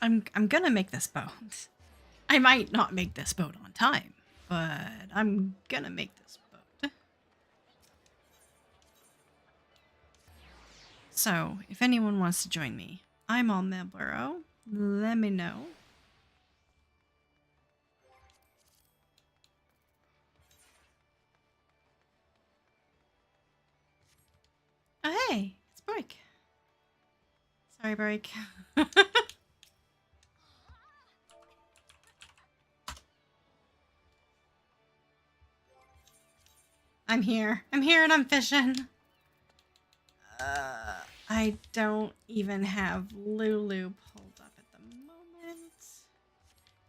I'm gonna make this boat. I might not make this boat on time, but I'm gonna make this boat. So, if anyone wants to join me, I'm on Marlborough. Let me know. Oh, hey, it's Break. Sorry, Break. I'm here. I'm here and I'm fishing. I don't even have Lulu pulled up at the moment.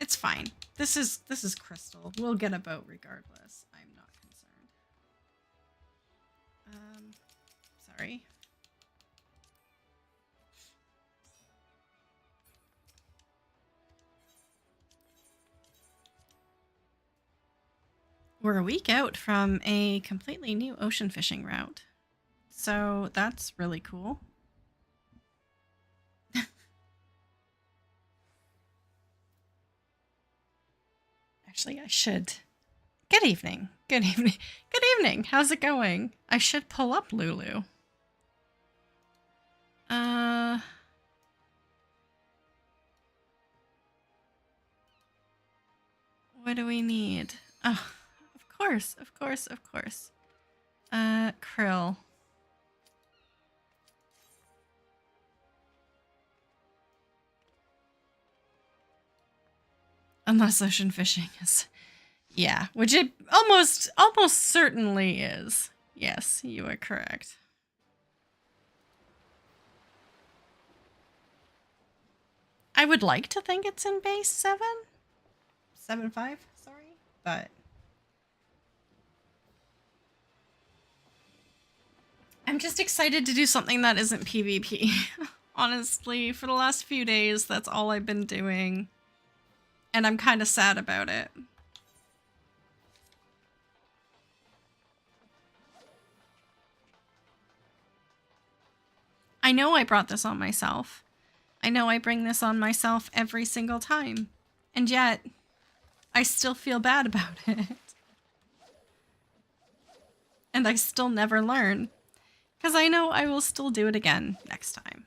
It's fine. This is Crystal. We'll get a boat regardless. I'm not concerned. Sorry. We're a week out from a completely new ocean fishing route. So that's really cool. Actually, I should. Good evening. Good evening. Good evening. How's it going? I should pull up Lulu. What do we need? Oh, of course, of course, of course. Krill. Unless ocean fishing is... Yeah, which it almost certainly is. Yes, you are correct. I would like to think it's in base 7? 7.5, sorry, but... I'm just excited to do something that isn't PvP. Honestly, for the last few days, that's all I've been doing. And I'm kind of sad about it. I know I brought this on myself. I know I bring this on myself every single time. And yet, I still feel bad about it. And I still never learn. Because I know I will still do it again next time.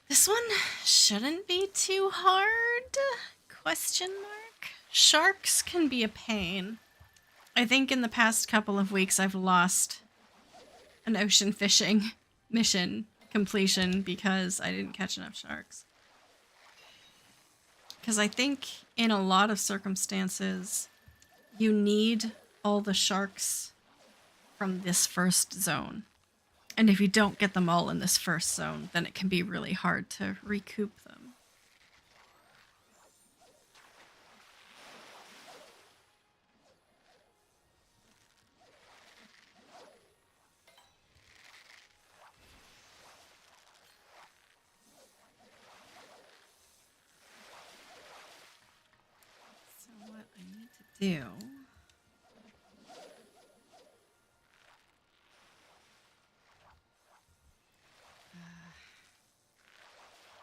This one shouldn't be too hard? Question mark? Sharks can be a pain. I think in the past couple of weeks I've lost an ocean fishing mission completion because I didn't catch enough sharks. Because I think in a lot of circumstances you need all the sharks from this first zone. And if you don't get them all in this first zone, then it can be really hard to recoup them. So what I need to do...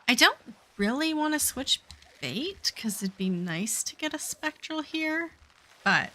I don't really want to switch bait, because it'd be nice to get a spectral here, but...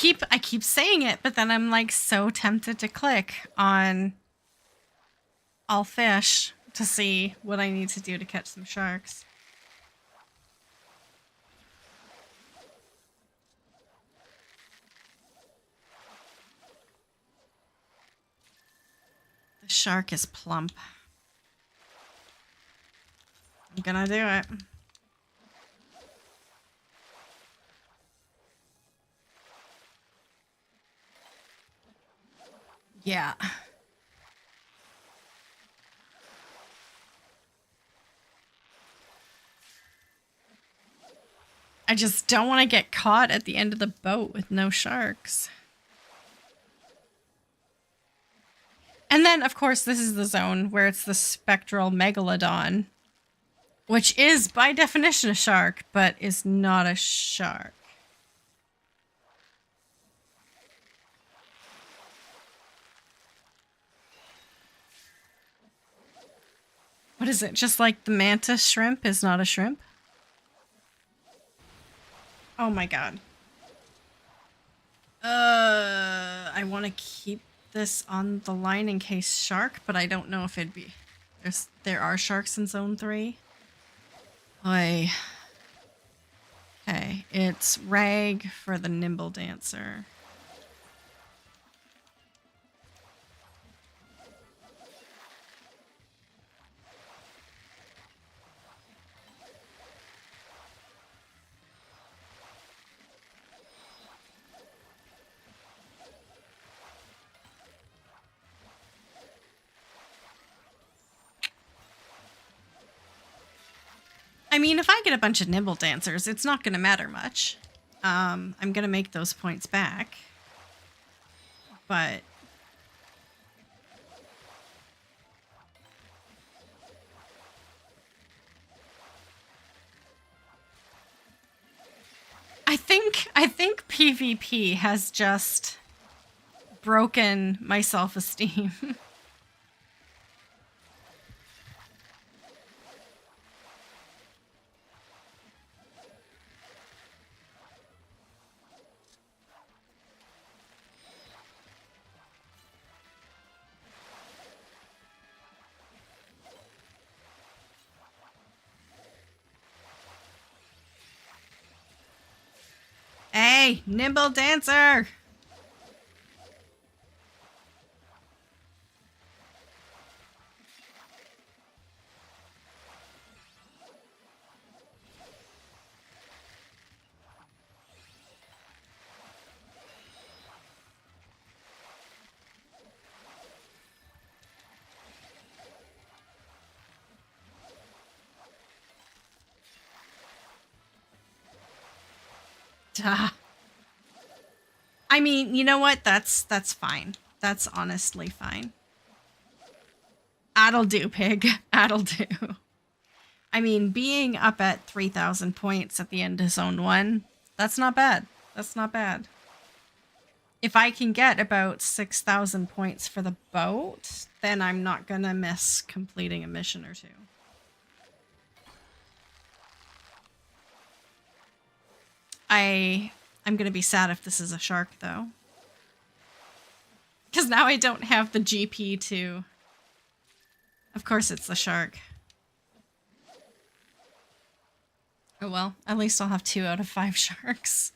keep saying it, but then I'm like so tempted to click on all fish to see what I need to do to catch some sharks. The shark is plump. I'm gonna do it. Yeah. I just don't want to get caught at the end of the boat with no sharks. And then, of course, this is the zone where it's the spectral megalodon, which is, by definition, a shark, but is not a shark. What is it? Just like the mantis shrimp is not a shrimp? Oh my god. I want to keep this on the line in case shark, but I don't know if it'd be... There are sharks in zone 3. Oy. Okay, it's rag for the nimble dancer. I mean, if I get a bunch of nimble dancers, it's not going to matter much. I'm going to make those points back. But... I think PvP has just broken my self-esteem. Hey, nimble dancer! Duh. I mean, you know what? That's fine. That's honestly fine. That'll do, pig. That'll do. I mean, being up at 3,000 points at the end of Zone 1, that's not bad. That's not bad. If I can get about 6,000 points for the boat, then I'm not gonna miss completing a mission or two. I'm gonna be sad if this is a shark, though. Because now I don't have the GP to... Of course it's the shark. Oh well, at least I'll have 2 out of 5 sharks.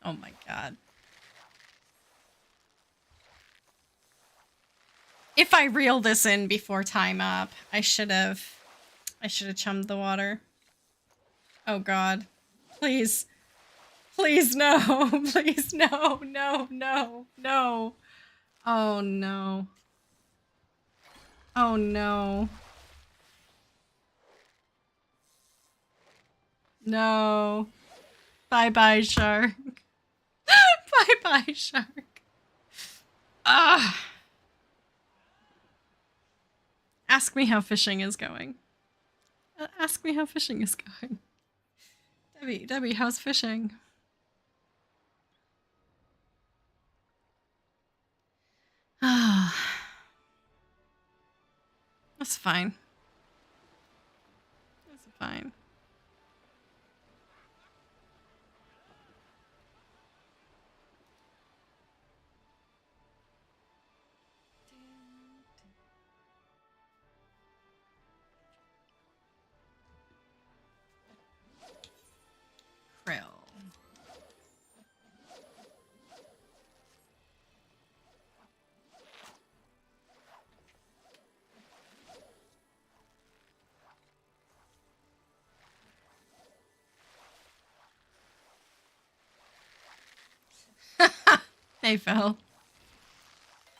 Oh my god. If I reel this in before time up, I should have chummed the water. Oh god. Please. Please no. Please no. No, no, no. Oh no. Oh no. No. Bye-bye, shark. Bye-bye, shark. Ah. Ask me how fishing is going. Ask me how fishing is going. Debbie, how's fishing? Ah. That's fine. That's fine. Hey, Phil.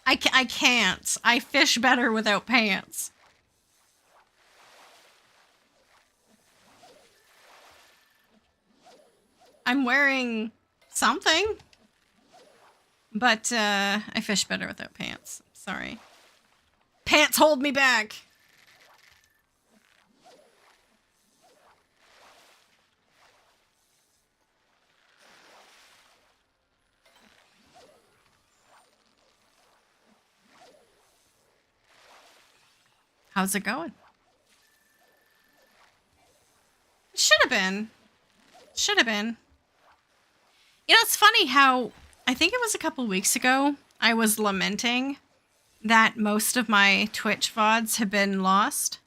I can't. I fish better without pants. I'm wearing something, but I fish better without pants. Sorry. Pants hold me back. How's it going? It should have been. Should have been. You know, it's funny how I think it was a couple weeks ago I was lamenting that most of my Twitch VODs have been lost.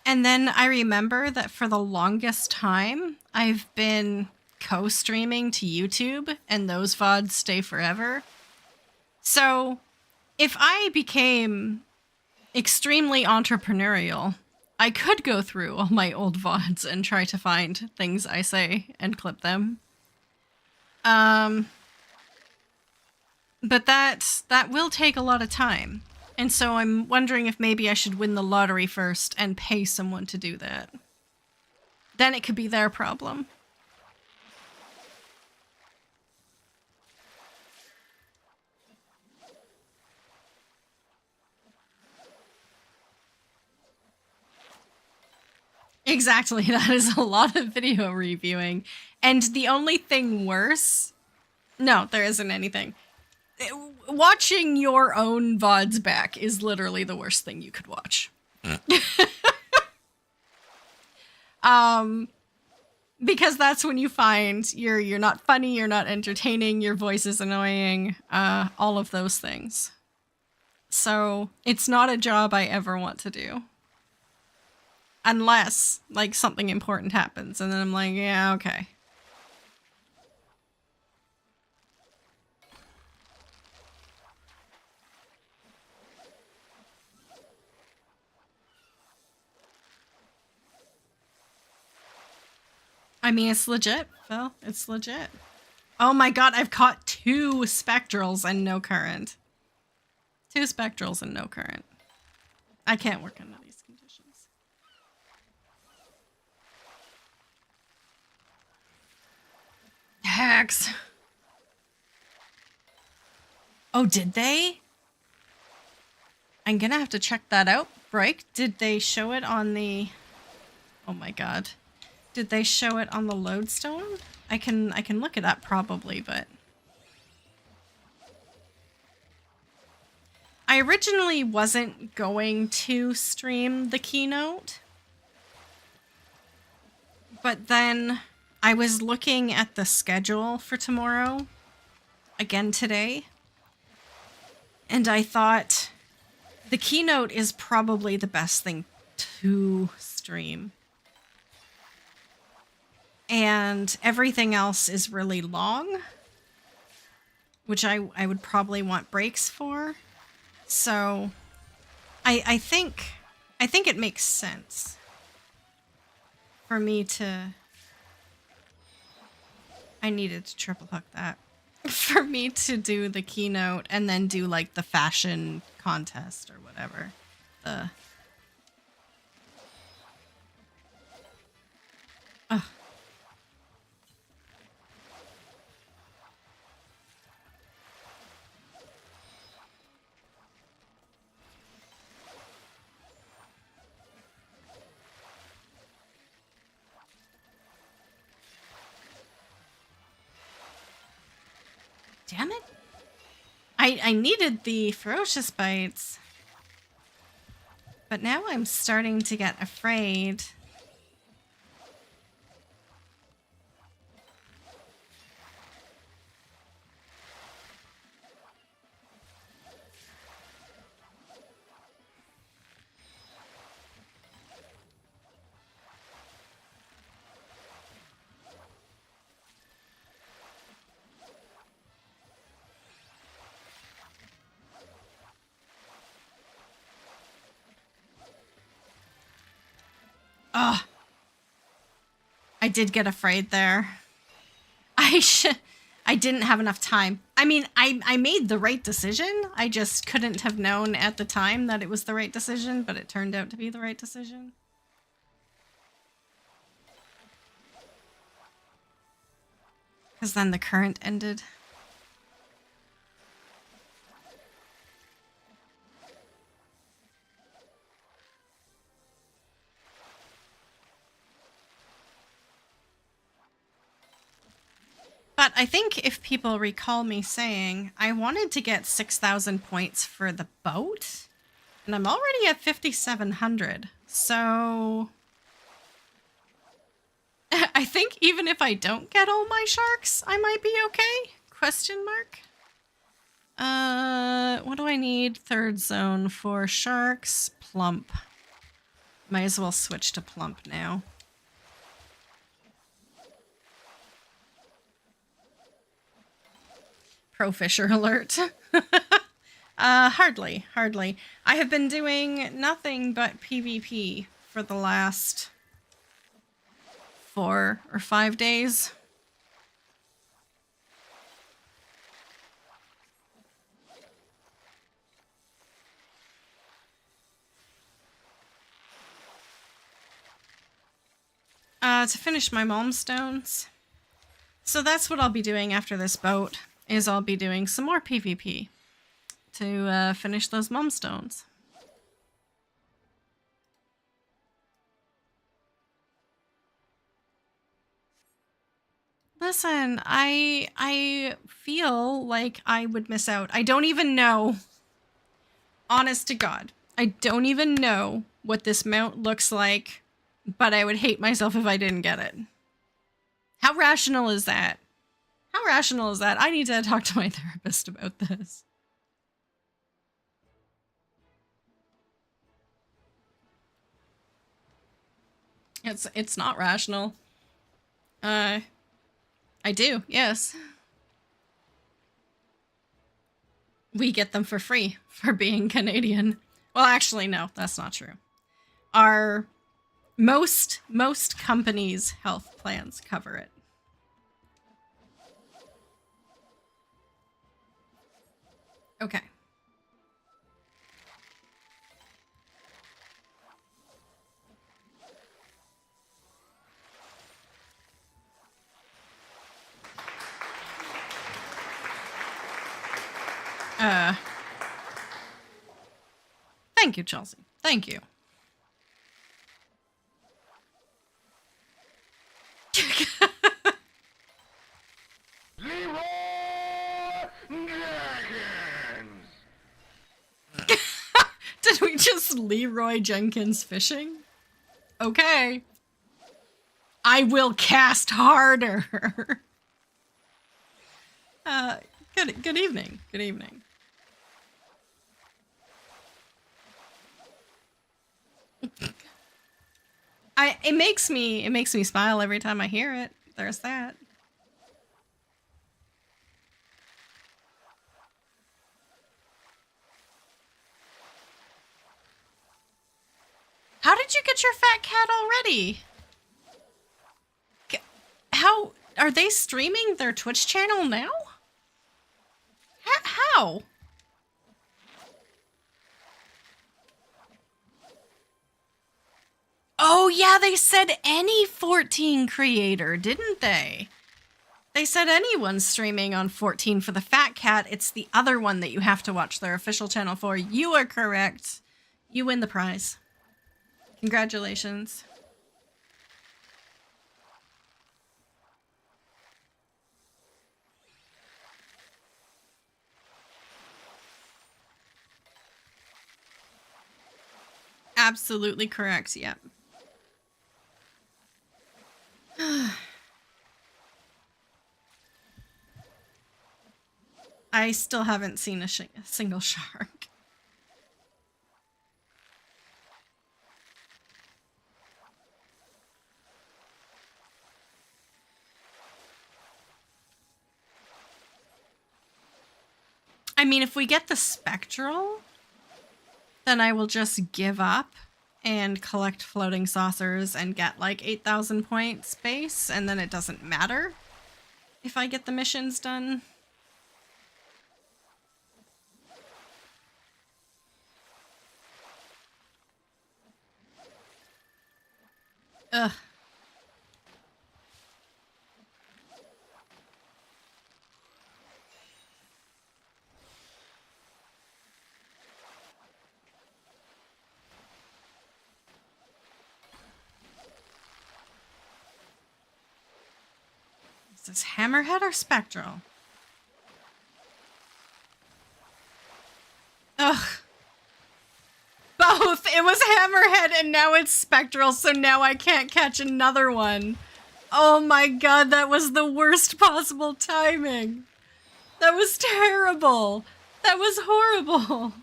And then I remember that for the longest time, I've been co-streaming to YouTube, and those VODs stay forever. So, if I became extremely entrepreneurial, I could go through all my old VODs and try to find things I say and clip them. But that will take a lot of time. And so I'm wondering if maybe I should win the lottery first and pay someone to do that. Then it could be their problem. Exactly, that is a lot of video reviewing. And the only thing worse... No, there isn't anything. Watching your own VODs back is literally the worst thing you could watch. Because that's when you find you're not funny, you're not entertaining, your voice is annoying, all of those things. So it's not a job I ever want to do. Unless, like, something important happens, and then I'm like, yeah, okay. I mean, it's legit, Phil. It's legit. Oh my god, I've caught 2 spectrals and no current. 2 spectrals and no current. I can't work under these conditions. Hacks. Oh, did they? I'm gonna have to check that out. Break, did they show it on the... Oh my god. Did they show it on the lodestone? I can look it up probably, but... I originally wasn't going to stream the keynote. But then I was looking at the schedule for tomorrow, again today, and I thought the keynote is probably the best thing to stream. And everything else is really long, which I would probably want breaks for. So I think it makes sense for me to... I needed to triple hook that. For me to do the keynote and then do, like, the fashion contest or whatever. Ugh. Damn it. I needed the ferocious bites. But now I'm starting to get afraid. I did get afraid there. I should I didn't have enough time. I mean, I made the right decision. I just couldn't have known at the time that it was the right decision, but it turned out to be the right decision. Because then the current ended. But I think if people recall me saying, I wanted to get 6,000 points for the boat, and I'm already at 5,700. So I think even if I don't get all my sharks, I might be okay? Question mark. What do I need? Third zone for sharks. Plump. Might as well switch to plump now. Pro fisher alert. Hardly. I have been doing nothing but PvP for the last 4 or 5 days. To finish my Malmstones. So that's what I'll be doing after this boat, is I'll be doing some more PvP to finish those Malmstones. Listen, I feel like I would miss out. I don't even know. Honest to God, I don't even know what this mount looks like, but I would hate myself if I didn't get it. How rational is that? How rational is that? I need to talk to my therapist about this. It's not rational. I do, yes. We get them for free for being Canadian. Well, actually, no, that's not true. Our most companies' health plans cover it. Okay. Thank you, Chelsea. Thank you. Did we just Leroy Jenkins fishing? Okay. I will cast harder. Good evening. Good evening. It makes me smile every time I hear it. There's that. How did you get your fat cat already? How are they streaming their Twitch channel now? How? Oh yeah, they said any 14 creator, didn't they? They said anyone streaming on 14 for the fat cat. It's the other one that you have to watch their official channel for. You are correct. You win the prize. Congratulations. Absolutely correct, yep. I still haven't seen a single shark. I mean, if we get the spectral, then I will just give up and collect floating saucers and get like 8,000 points base, and then it doesn't matter. if I get the missions done. Ugh. Is this Hammerhead or Spectral? Ugh. Both! It was Hammerhead and now it's Spectral, so now I can't catch another one. Oh my god, that was the worst possible timing. That was terrible. That was horrible.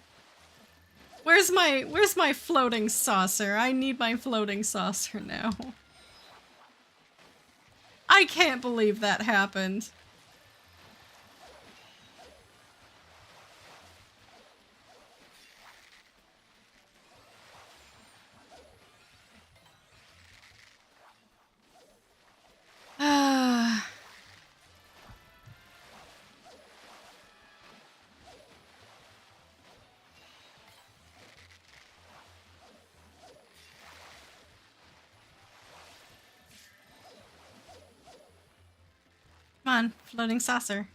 Where's my floating saucer? I need my floating saucer now. I can't believe that happened. Come on, floating saucer.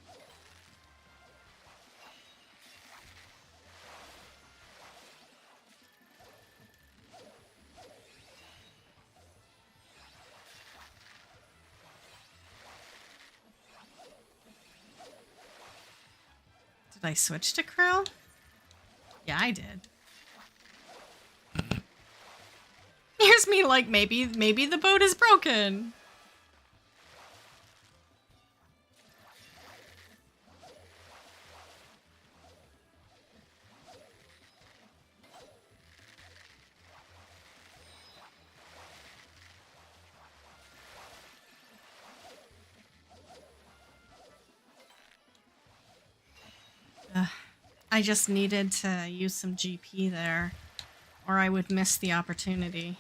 Did I switch to Krill? Yeah, I did. Here's me like, maybe the boat is broken. I just needed to use some GP there, or I would miss the opportunity.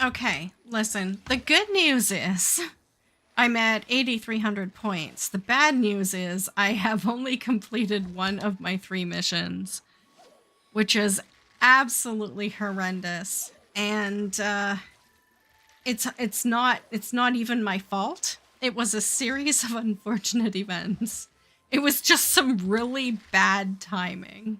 Okay, listen, the good news is I'm at 8,300 points. The bad news is I have only completed one of my 3 missions, which is absolutely horrendous. And it's not even my fault. It was a series of unfortunate events. It was just some really bad timing.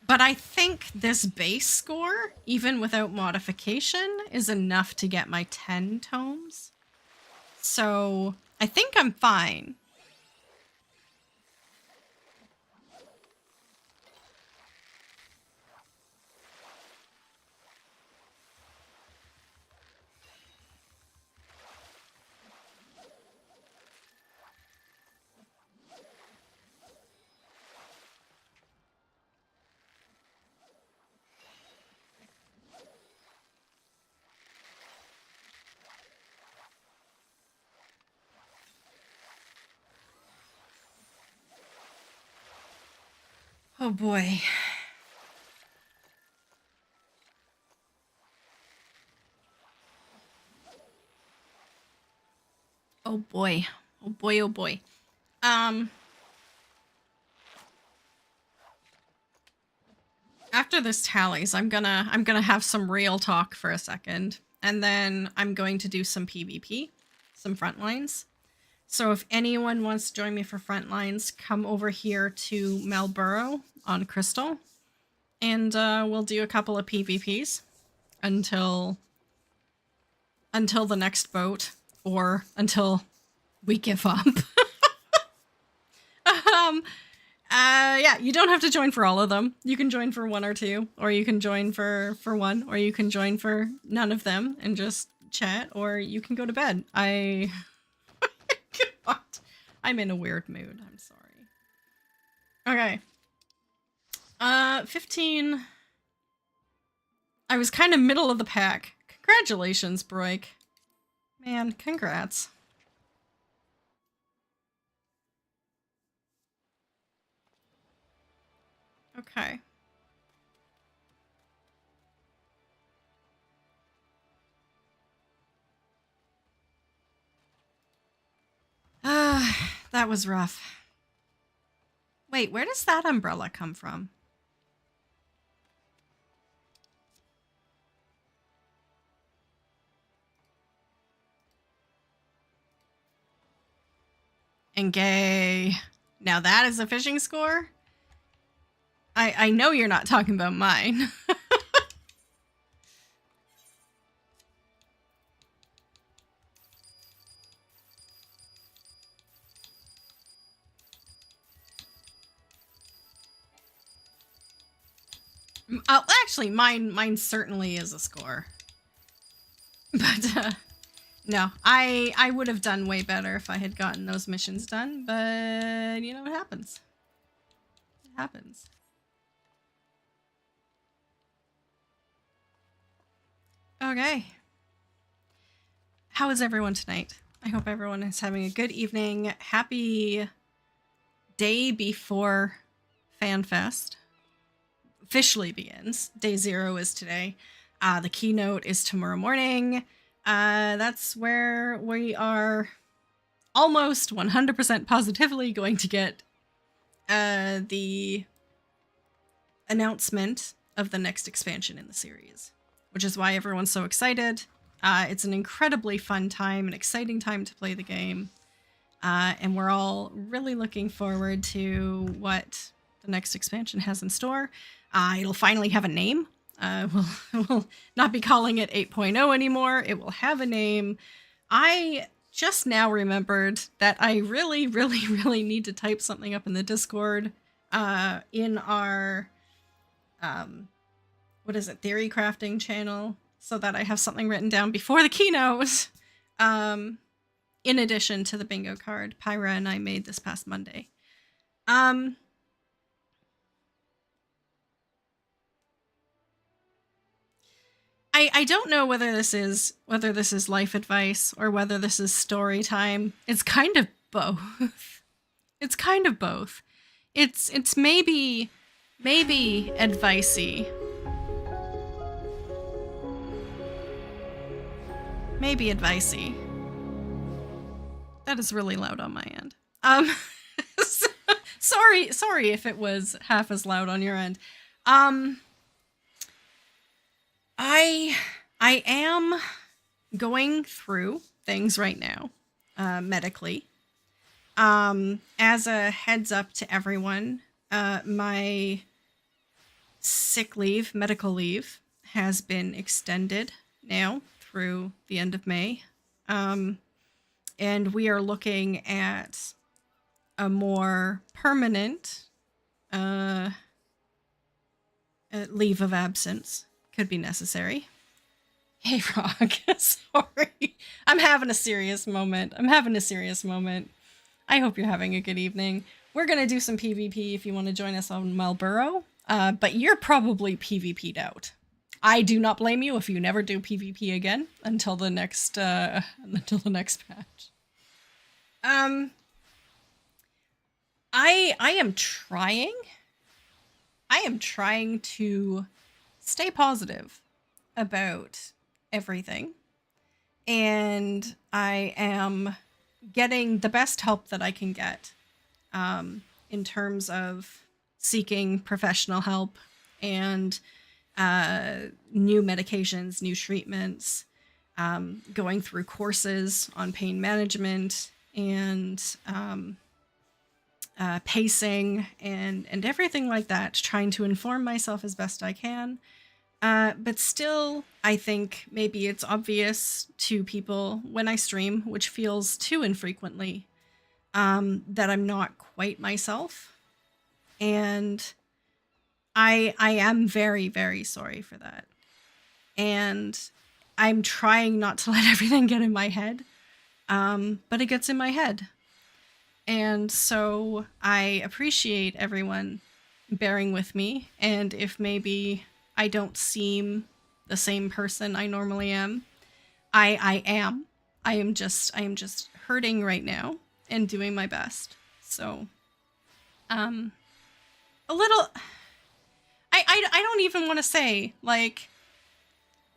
But I think this base score, even without modification, is enough to get my 10 tomes. So I think I'm fine. Oh boy. Oh boy. Oh boy, oh boy. After this tallies, I'm gonna have some real talk for a second, and then I'm going to do some PvP, some frontlines. So if anyone wants to join me for frontlines, come over here to Malboro on Crystal, and we'll do a couple of PvPs until the next boat, or until we give up. Yeah, you don't have to join for all of them. You can join for 1 or 2, or you can join for 1, or you can join for none of them and just chat, or you can go to bed. I'm in a weird mood. I'm sorry. Okay. 15. I was kind of middle of the pack. Congratulations, Broik. Man, congrats. Okay. That was rough. Wait, where does that umbrella come from? And gay. Now that is a fishing score? I know you're not talking about mine. Actually, mine certainly is a score. But no, I would have done way better if I had gotten those missions done. But you know, it happens. It happens. Okay. How is everyone tonight? I hope everyone is having a good evening. Happy day before FanFest officially begins. Day 0 is today. The keynote is tomorrow morning. That's where we are almost 100% positively going to get the announcement of the next expansion in the series, which is why everyone's so excited. It's an incredibly fun time, an exciting time to play the game. And we're all really looking forward to what the next expansion has in store. It'll finally have a name. We'll not be calling it 8.0 anymore. It will have a name. I just now remembered that I really, really, really need to type something up in the Discord in our, theory crafting channel, so that I have something written down before the keynote. In addition to the bingo card Pyra and I made this past Monday. I don't know whether this is life advice or whether this is story time. It's kind of both. It's kind of both. It's maybe advicey. Maybe advicey. That is really loud on my end. Sorry if it was half as loud on your end. I am going through things right now, medically. As a heads up to everyone, my sick leave, medical leave, has been extended now through the end of May. And we are looking at a more permanent leave of absence. Could be necessary. Hey, Rock. Sorry. I'm having a serious moment. I hope you're having a good evening. We're going to do some PvP if you want to join us on Marlboro. But you're probably PvP'd out. I do not blame you if you never do PvP again until the next patch. I am trying. To stay positive about everything, and I am getting the best help that I can get in terms of seeking professional help and new medications, new treatments, going through courses on pain management and pacing and everything like that, trying to inform myself as best I can. But still, I think maybe it's obvious to people when I stream, which feels too infrequently, that I'm not quite myself. And I am very, very sorry for that. And I'm trying not to let everything get in my head. But it gets in my head. And so I appreciate everyone bearing with me. And if maybe I don't seem the same person I normally am, I am. I am just hurting right now and doing my best. So a little I don't even want to say like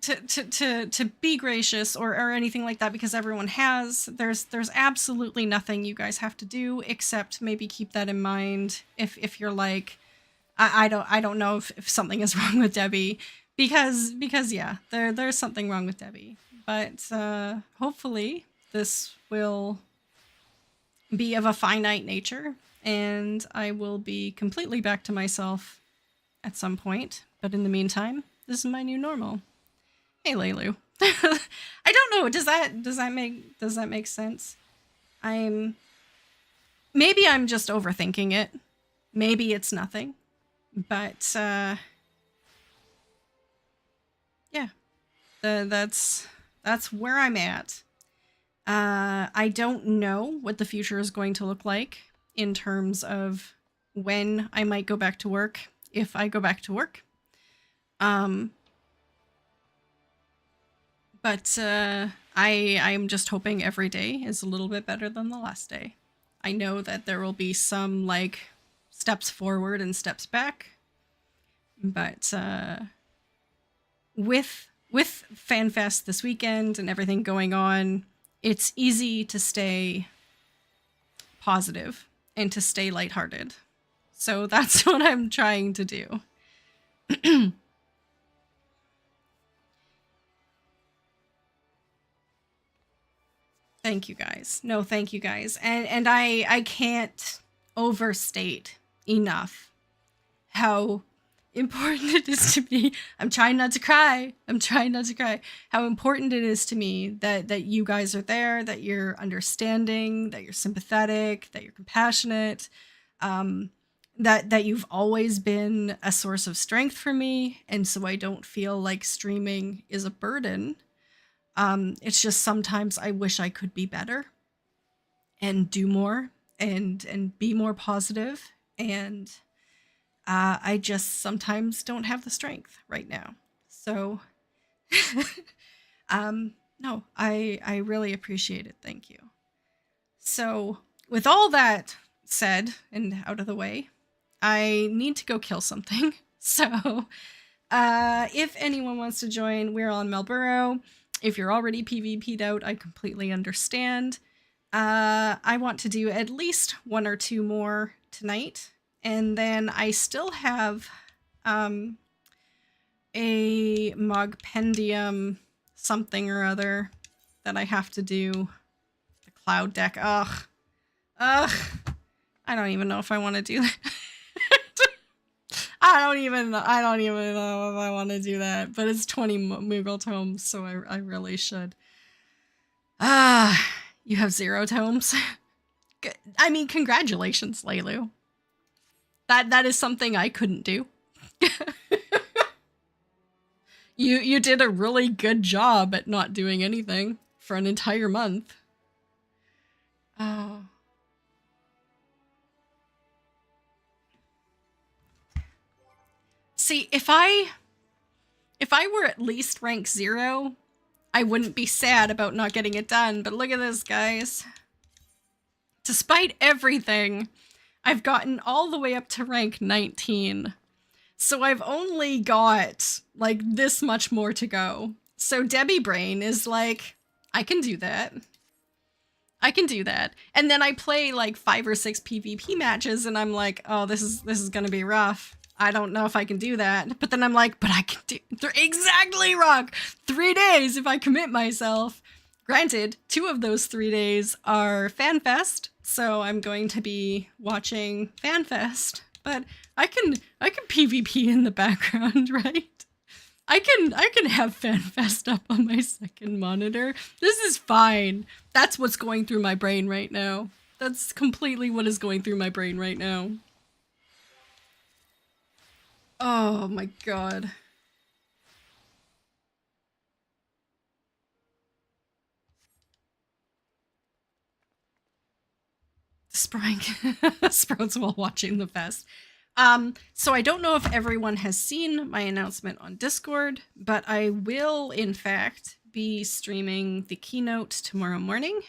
to be gracious or anything like that, because everyone has. There's absolutely nothing you guys have to do except maybe keep that in mind if you're like I don't know if something is wrong with Debbie, because yeah, there's something wrong with Debbie, but hopefully this will be of a finite nature and I will be completely back to myself at some point. But in the meantime, this is my new normal. Hey, Leilu. I don't know. Does that make sense? Maybe I'm just overthinking it. Maybe it's nothing. But yeah, that's where I'm at. I don't know what the future is going to look like in terms of when I might go back to work, if I go back to work. But I'm just hoping every day is a little bit better than the last day. I know that there will be some like steps forward and steps back, but with FanFest this weekend and everything going on, it's easy to stay positive and to stay lighthearted. So that's what I'm trying to do. Thank you guys. No, thank you guys. And I can't overstate enough how important it is to me. I'm trying not to cry. How important it is to me that you guys are there, that you're understanding, that you're sympathetic, that you're compassionate, that you've always been a source of strength for me, and so I don't feel like streaming is a burden. It's just sometimes I wish I could be better and do more and be more positive, and I just sometimes don't have the strength right now. So, no, I really appreciate it. Thank you. So, with all that said and out of the way, I need to go kill something. So, if anyone wants to join, we're on Melburo. If you're already PvP'd out, I completely understand. I want to do at least 1 or 2 more tonight. And then I still have a Mogpendium something or other that I have to do. The cloud deck. Ugh. I don't even know if I want to do that. I don't even know if I want to do that, but it's 20 Moogle tomes, so I really should. You have 0 tomes? I mean, congratulations, Leilu. That is something I couldn't do. You did a really good job at not doing anything for an entire month. Oh. See, if I were at least rank 0, I wouldn't be sad about not getting it done, but look at this, guys. Despite everything, I've gotten all the way up to rank 19. So I've only got, like, this much more to go. So Debbie Brain is like, I can do that. And then I play, like, 5 or 6 PvP matches, and I'm like, oh, this is gonna be rough. I don't know if I can do that. But then I'm like, but I can do... Exactly, Rock! 3 days if I commit myself. Granted, 2 of those 3 days are FanFest, so I'm going to be watching FanFest. But I can PvP in the background, right? I can have FanFest up on my second monitor. This is fine. That's what's going through my brain right now. That's completely what is going through my brain right now. Oh my god. sprouts while watching the fest. So I don't know if everyone has seen my announcement on Discord, but I will, in fact, be streaming the keynote tomorrow morning.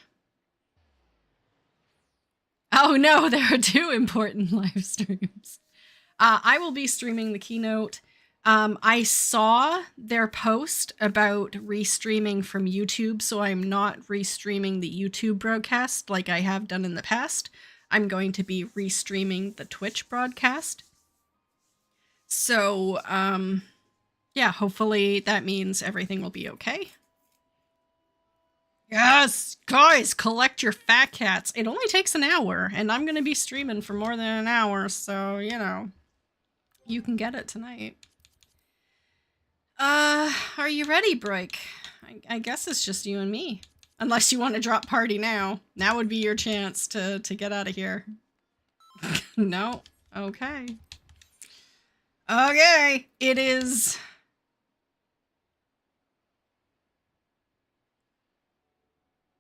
Oh no, there are 2 important live streams. I will be streaming the keynote. I saw their post about restreaming from YouTube, so I'm not restreaming the YouTube broadcast like I have done in the past. I'm going to be restreaming the Twitch broadcast. So, yeah, hopefully that means everything will be okay. Yes, guys, collect your fat cats. It only takes an hour, and I'm going to be streaming for more than an hour, so, you know, you can get it tonight. Are you ready, Break? I guess it's just you and me. Unless you want to drop party now. Now would be your chance to get out of here. No? Okay. Okay, it is...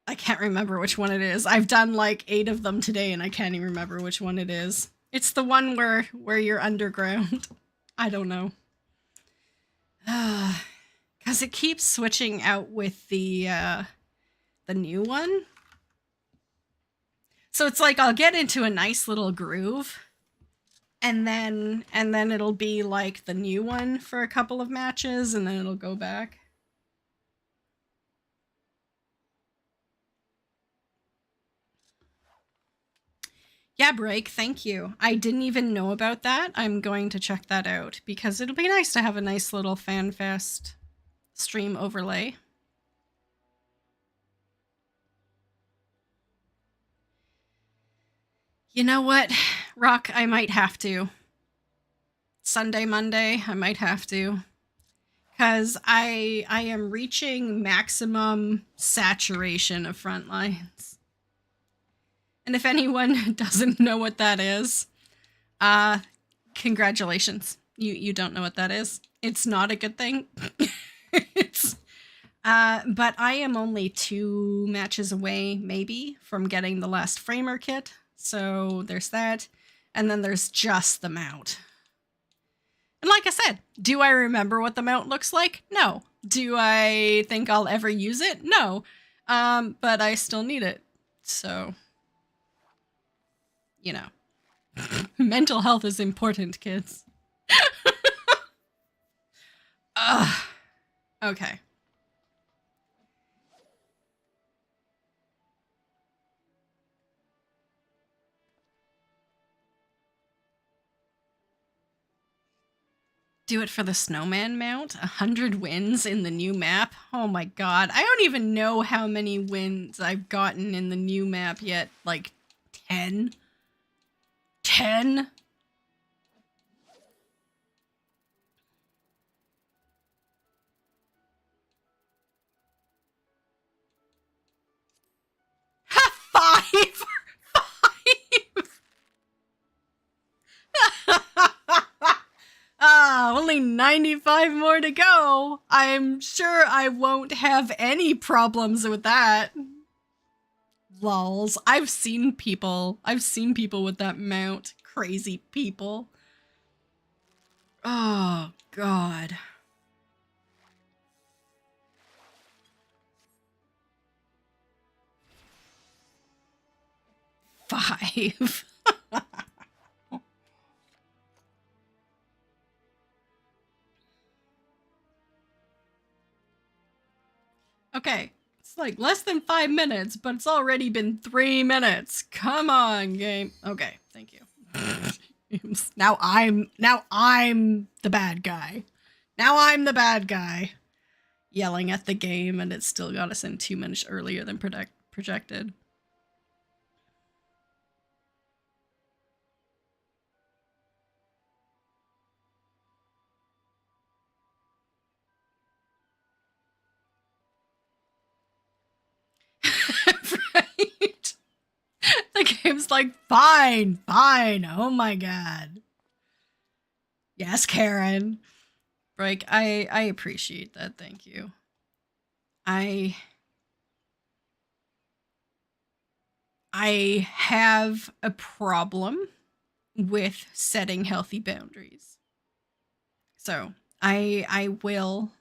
I can't remember which one it is. I've done like 8 of them today and I can't even remember which one it is. It's the one where you're underground. I don't know. Because it keeps switching out with the new one. So it's like I'll get into a nice little groove and then it'll be like the new one for a couple of matches and then it'll go back. Yeah, Break, thank you. I didn't even know about that. I'm going to check that out because it'll be nice to have a nice little FanFest stream overlay. You know what, Rock, I might have to. Sunday, Monday, I might have to. Because I am reaching maximum saturation of Frontlines. And if anyone doesn't know what that is, congratulations. You don't know what that is. It's not a good thing. But I am only 2 matches away, maybe, from getting the last Framer kit. So there's that. And then there's just the mount. And like I said, do I remember what the mount looks like? No. Do I think I'll ever use it? No. But I still need it. So... you know, mental health is important, kids. Okay. Do it for the snowman mount? 100 wins in the new map? Oh my god. I don't even know how many wins I've gotten in the new map yet. Like 10? 10? Five? Only 95 more to go. I'm sure I won't have any problems with that. Lols. I've seen people with that mount. Crazy people. Oh, God. Five. Okay. It's like less than 5 minutes, but it's already been 3 minutes. Come on, game. Okay, thank you. Now I'm the bad guy. Now I'm the bad guy. Yelling at the game, and it still got us in 2 minutes earlier than projected. Right? The game's like, fine. Oh my god. Yes, Karen. Break, I appreciate that, thank you. I have a problem with setting healthy boundaries. So I will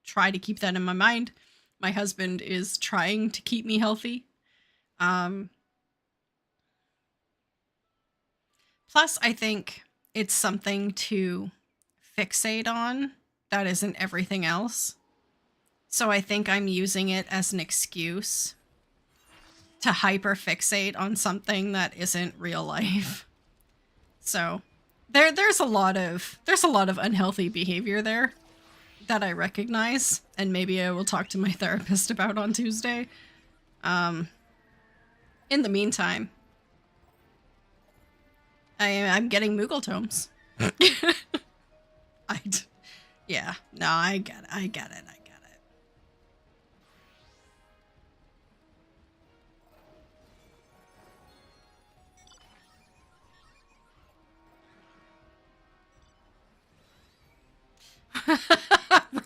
try to keep that in my mind. My husband is trying to keep me healthy. Plus, I think it's something to fixate on that isn't everything else. So I think I'm using it as an excuse to hyperfixate on something that isn't real life. So there's a lot of unhealthy behavior there that I recognize, and maybe I will talk to my therapist about on Tuesday. In the meantime, I'm getting Moogle tomes. Yeah, no, I get it.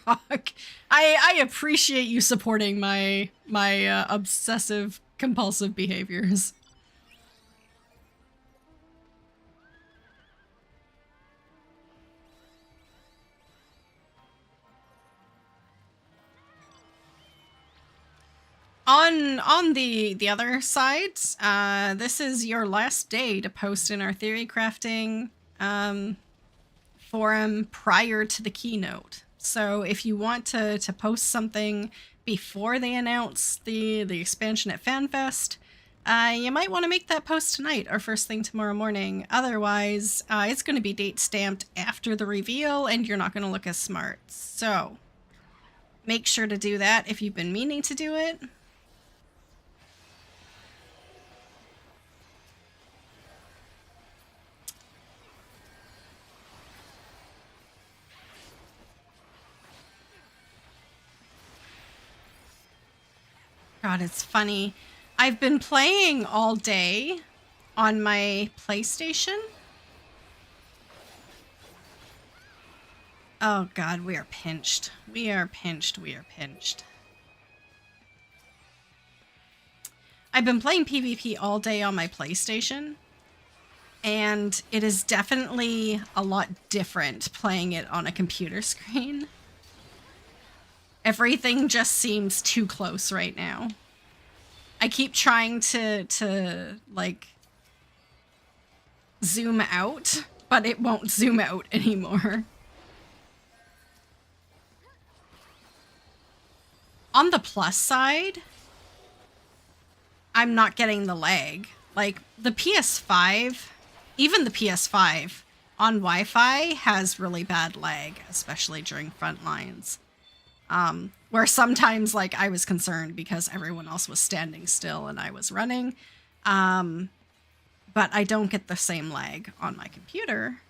Rock. I appreciate you supporting my obsessive compulsive behaviors. On the other side, this is your last day to post in our theory crafting forum prior to the keynote. So if you want to post something before they announce the expansion at FanFest, you might want to make that post tonight or first thing tomorrow morning. Otherwise, it's going to be date stamped after the reveal and you're not going to look as smart. So make sure to do that if you've been meaning to do it. God, it's funny. I've been playing all day on my PlayStation. Oh God, we are pinched. We are pinched. I've been playing PvP all day on my PlayStation, and it is definitely a lot different playing it on a computer screen. Everything just seems too close right now. I keep trying to like zoom out, but it won't zoom out anymore. On the plus side, I'm not getting the lag. Like the PS5, even the PS5 on Wi-Fi has really bad lag, especially during front lines. Where sometimes like I was concerned because everyone else was standing still and I was running. But I don't get the same lag on my computer.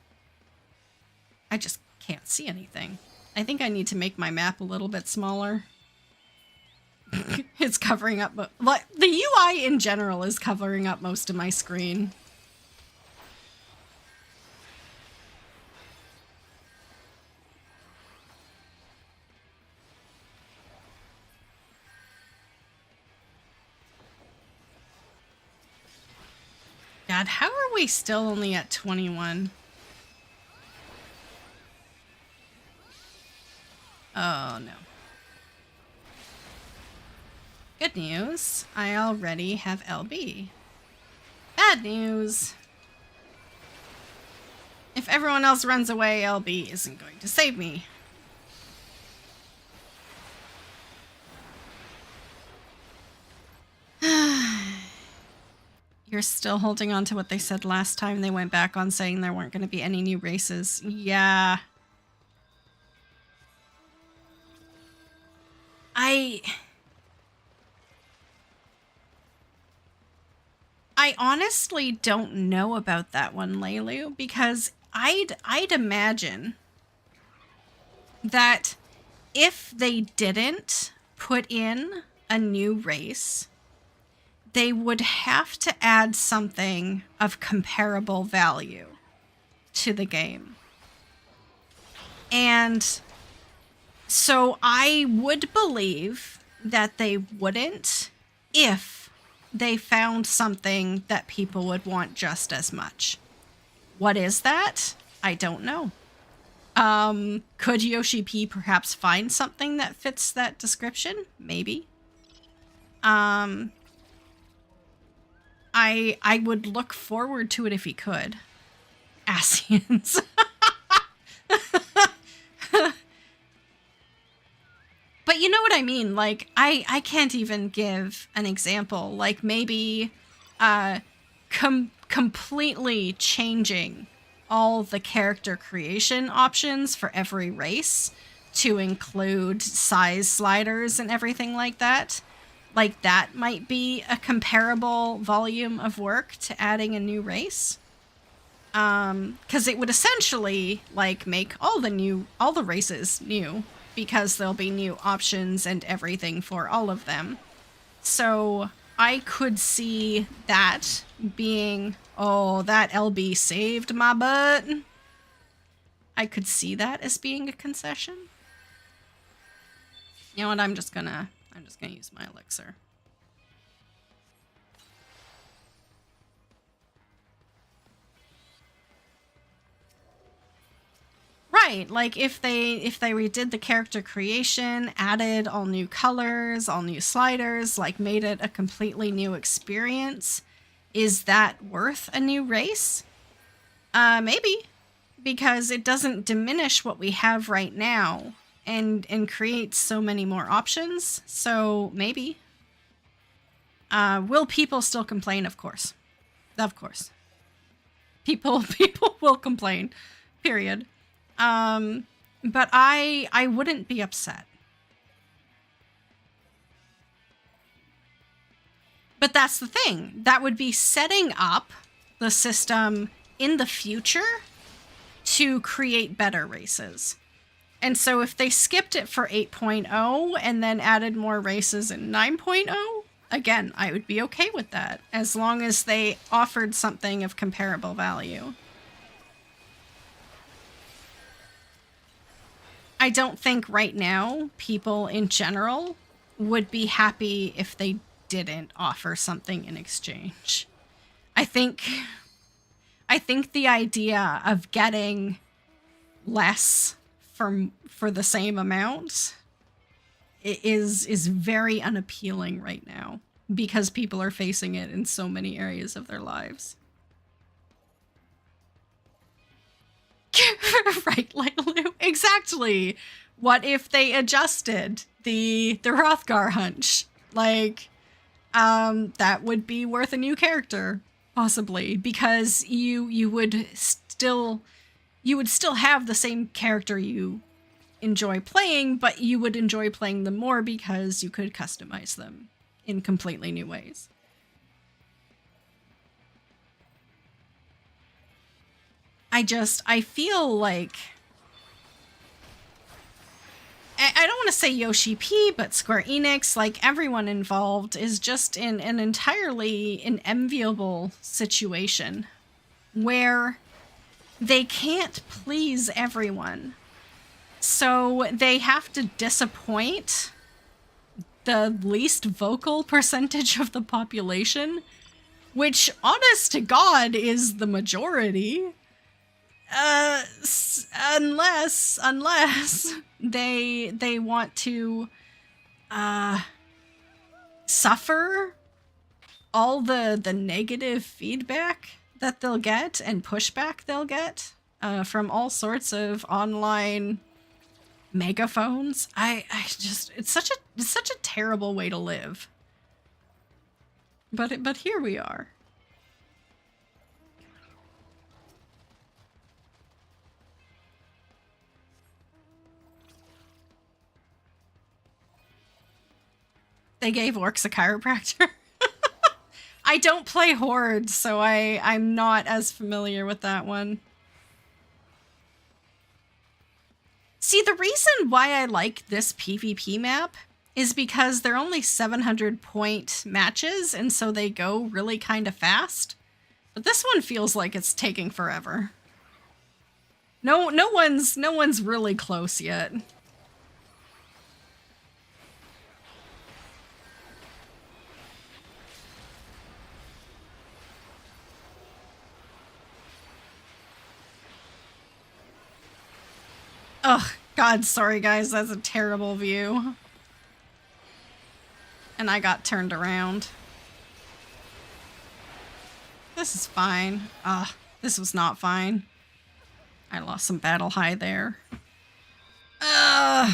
I just can't see anything. I think I need to make my map a little bit smaller. It's covering up, like the UI in general is covering up most of my screen. God, how are we still only at 21? Oh no. Good news, I already have LB. Bad news. If everyone else runs away, LB isn't going to save me. You're still holding on to what they said last time they went back on saying there weren't going to be any new races. Yeah. I honestly don't know about that one, Leilu, because I'd imagine that if they didn't put in a new race, they would have to add something of comparable value to the game. And so I would believe that they wouldn't if they found something that people would want just as much. What is that? I don't know. Could Yoshi P perhaps find something that fits that description? Maybe. I would look forward to it if he could. Asians. But you know what I mean? Like, I can't even give an example. Like, maybe completely changing all the character creation options for every race to include size sliders and everything like that. Like, that might be a comparable volume of work to adding a new race. Because it would essentially, like, make all the races new, because there'll be new options and everything for all of them. So I could see that being, oh, that LB saved my butt. I could see that as being a concession. You know what? I'm just gonna use my elixir. Right, like if they redid the character creation, added all new colors, all new sliders, like made it a completely new experience, is that worth a new race? Maybe, because it doesn't diminish what we have right now and creates so many more options. So maybe. Will people still complain? Of course. Of course. People will complain. Period. But I wouldn't be upset. But that's the thing. That would be setting up the system in the future to create better races. And so if they skipped it for 8.0 and then added more races in 9.0, again, I would be okay with that, as long as they offered something of comparable value. I don't think right now people in general would be happy if they didn't offer something in exchange. I think the idea of getting less for the same amount is very unappealing right now, because people are facing it in so many areas of their lives. Right, Lulu. Exactly. What if they adjusted the Hrothgar hunch? Like, that would be worth a new character, possibly, because you would still have the same character you enjoy playing, but you would enjoy playing them more because you could customize them in completely new ways. I feel like, I don't want to say Yoshi P, but Square Enix, like everyone involved, is just in an entirely enviable situation where they can't please everyone. So they have to disappoint the least vocal percentage of the population, which, honest to God, is the majority. Unless they want to suffer all the negative feedback that they'll get and pushback they'll get from all sorts of online megaphones. I just, it's such a terrible way to live. But here we are. They gave orcs a chiropractor. I don't play Horde, so I'm not as familiar with that one. See, the reason why I like this PvP map is because they're only 700 point matches, and so they go really kind of fast. But this one feels like it's taking forever. No one's really close yet. Oh, God, sorry guys, that's a terrible view. And I got turned around. This is fine. This was not fine. I lost some battle high there. Ugh.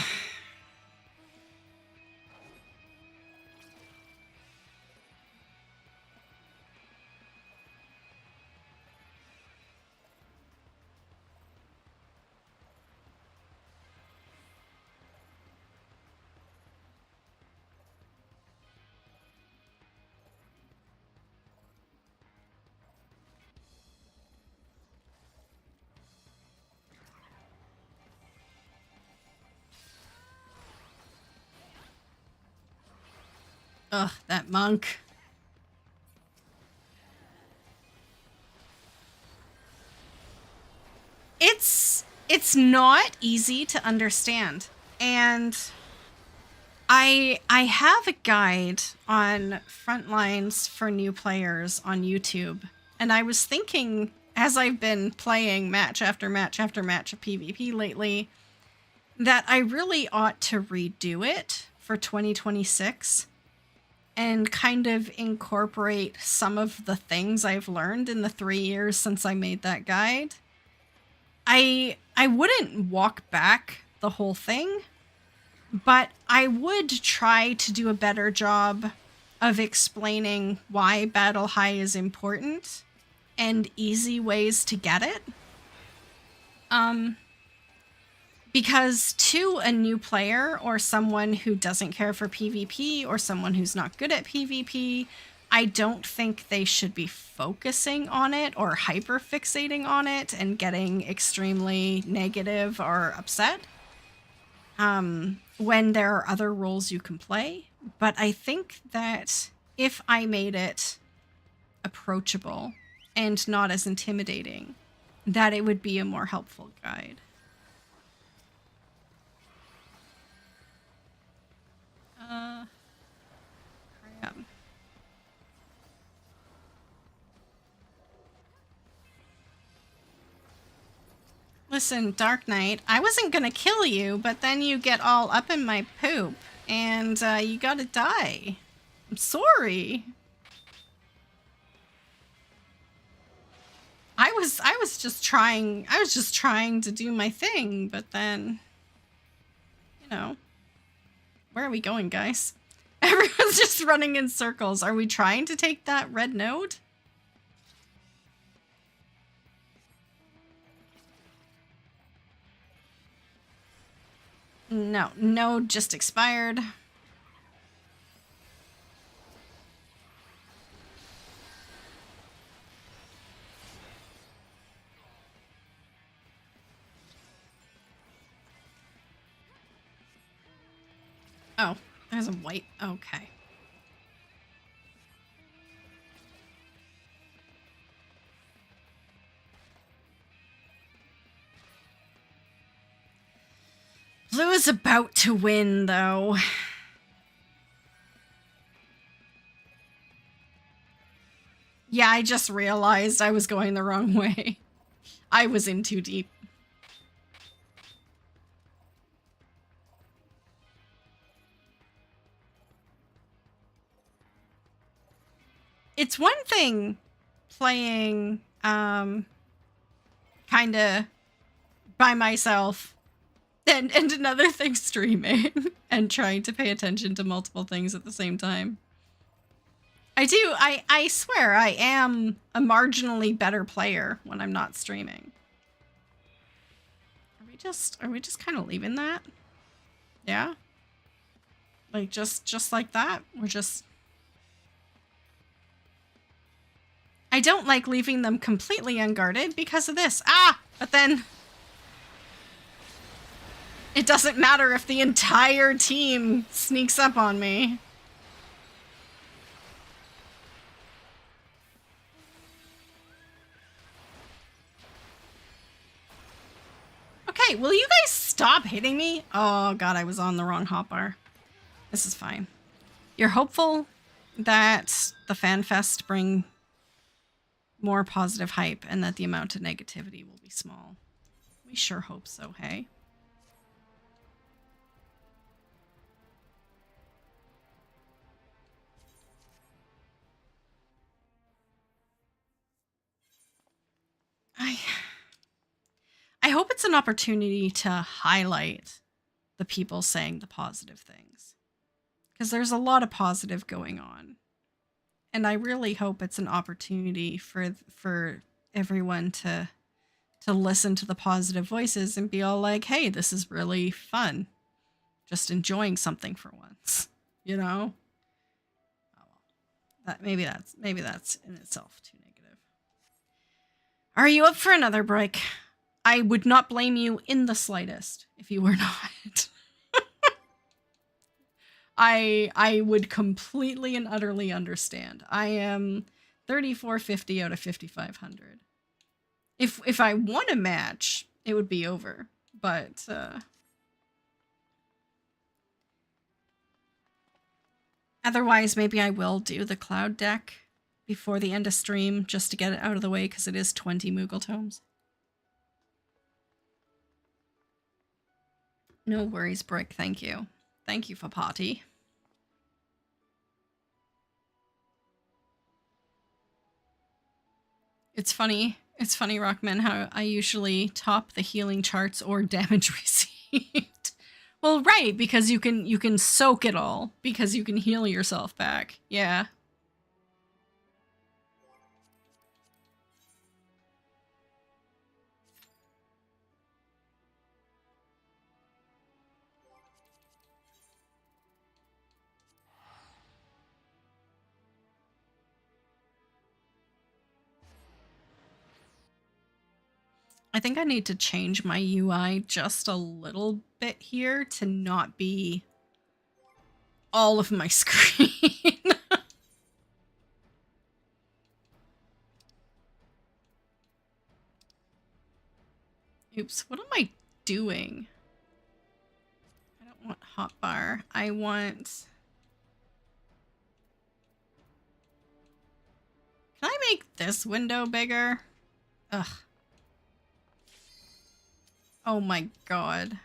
Ugh, that monk. It's not easy to understand. And I have a guide on front lines for new players on YouTube. And I was thinking, as I've been playing match after match after match of PvP lately, that I really ought to redo it for 2026 and kind of incorporate some of the things I've learned in the 3 years since I made that guide. I wouldn't walk back the whole thing, but I would try to do a better job of explaining why Battle High is important and easy ways to get it. Because to a new player or someone who doesn't care for PvP or someone who's not good at PvP, I don't think they should be focusing on it or hyper-fixating on it and getting extremely negative or upset when there are other roles you can play. But I think that if I made it approachable and not as intimidating, that it would be a more helpful guide. Hurry up. Listen, Dark Knight, I wasn't gonna kill you, but then you get all up in my poop, and you gotta die. I'm sorry. I was just trying to do my thing, but then, you know, where are we going, guys? Everyone's just running in circles. Are we trying to take that red node? No, node just expired. Oh, there's a white. Okay. Blue is about to win, though. Yeah, I just realized I was going the wrong way. I was in too deep. It's one thing playing kind of by myself and another thing streaming and trying to pay attention to multiple things at the same time. I swear I am a marginally better player when I'm not streaming. Are we just kind of leaving that? Yeah? Like just like that? We're just... I don't like leaving them completely unguarded because of this. Ah! But then... it doesn't matter if the entire team sneaks up on me. Okay, will you guys stop hitting me? Oh god, I was on the wrong hotbar. This is fine. You're hopeful that the FanFest bring more positive hype and that the amount of negativity will be small. We sure hope so, hey? I hope it's an opportunity to highlight the people saying the positive things, because there's a lot of positive going on, and I really hope it's an opportunity for everyone to listen to the positive voices and be all like, hey, this is really fun, just enjoying something for once, you know. Oh, well. Maybe that's in itself too negative. Are you up for another break? I would not blame you in the slightest if you were not. I would completely and utterly understand. I am 3450 out of 5500. If I won a match, it would be over. But otherwise, maybe I will do the cloud deck before the end of stream just to get it out of the way, because it is 20 Moogle tomes. No worries, Brick. Thank you. Thank you for party. It's funny, Rockman, how I usually top the healing charts or damage received. Well, right, because you can soak it all, because you can heal yourself back. Yeah. I think I need to change my UI just a little bit here to not be all of my screen. Oops, what am I doing? I don't want hotbar. I want... Can I make this window bigger? Ugh. Oh my god.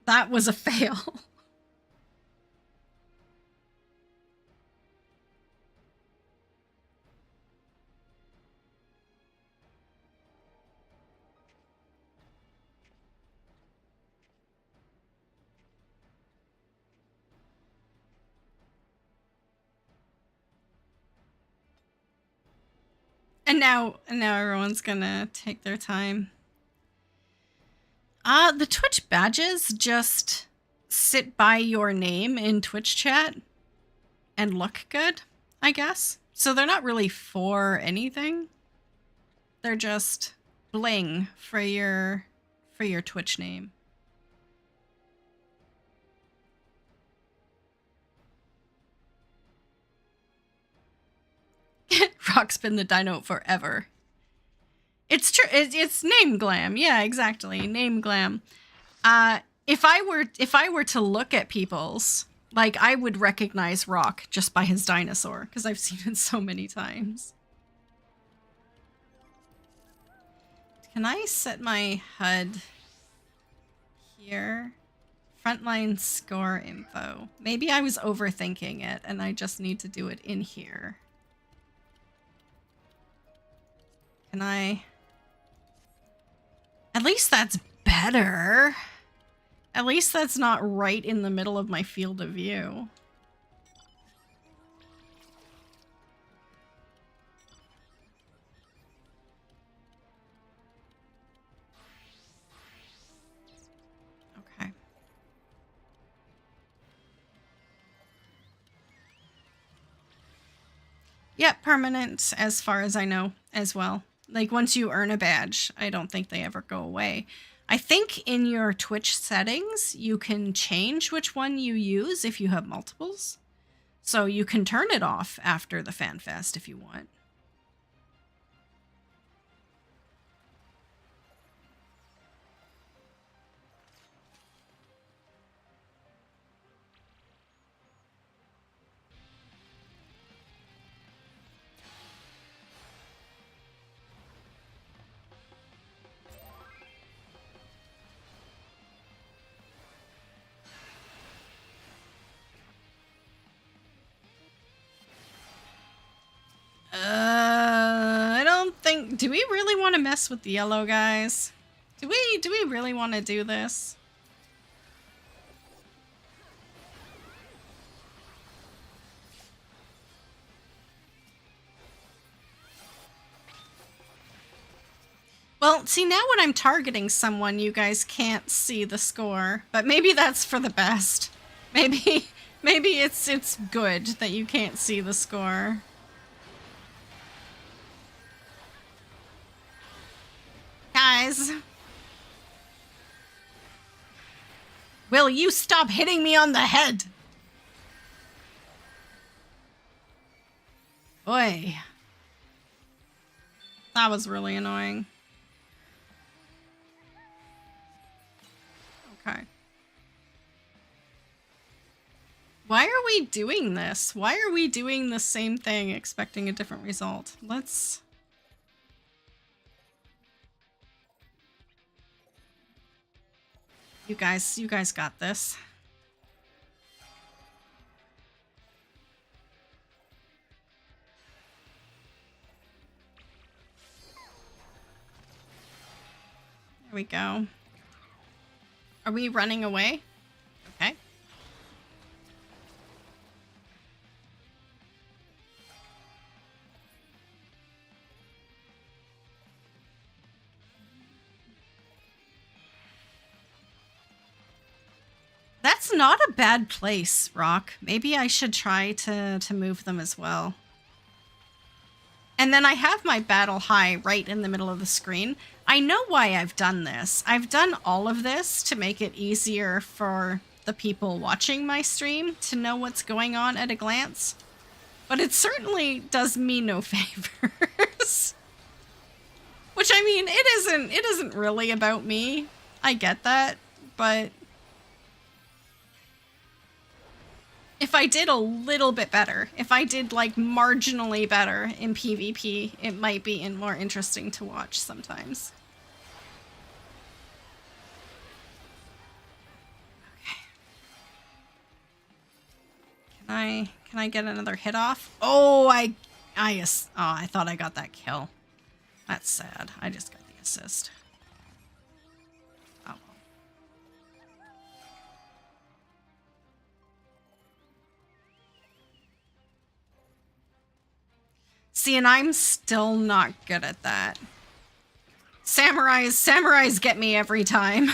That was a fail. And now everyone's gonna take their time. The Twitch badges just sit by your name in Twitch chat and look good, I guess. So they're not really for anything. They're just bling for your Twitch name. Rock's been the dino forever. It's true. It's name glam. Yeah, exactly. Name glam. If I were to look at people's, like, I would recognize Rock just by his dinosaur, because I've seen it so many times. Can I set my HUD here? Frontline score info. Maybe I was overthinking it and I just need to do it in here. Can I? At least that's better. At least that's not right in the middle of my field of view. Okay. Yep, permanent as far as I know as well. Like, once you earn a badge, I don't think they ever go away. I think in your Twitch settings, you can change which one you use if you have multiples. So you can turn it off after the Fan Fest if you want. Do we really want to mess with the yellow guys? Do we really want to do this? Well, see, now when I'm targeting someone, you guys can't see the score, but maybe that's for the best. Maybe it's good that you can't see the score. Guys. Will you stop hitting me on the head? Boy. That was really annoying. Okay. Why are we doing this? Why are we doing the same thing expecting a different result? Let's... You guys got this. There we go. Are we running away? Okay. That's not a bad place, Rock. Maybe I should try to move them as well. And then I have my battle high right in the middle of the screen. I know why I've done this. I've done all of this to make it easier for the people watching my stream to know what's going on at a glance. But it certainly does me no favors. Which, I mean, it isn't really about me. I get that, but... If I did a little bit better, if I did like marginally better in PvP, it might be more interesting to watch sometimes. Okay. Can I get another hit off? Oh, I thought I got that kill. That's sad. I just got the assist. See, and I'm still not good at that. Samurais get me every time.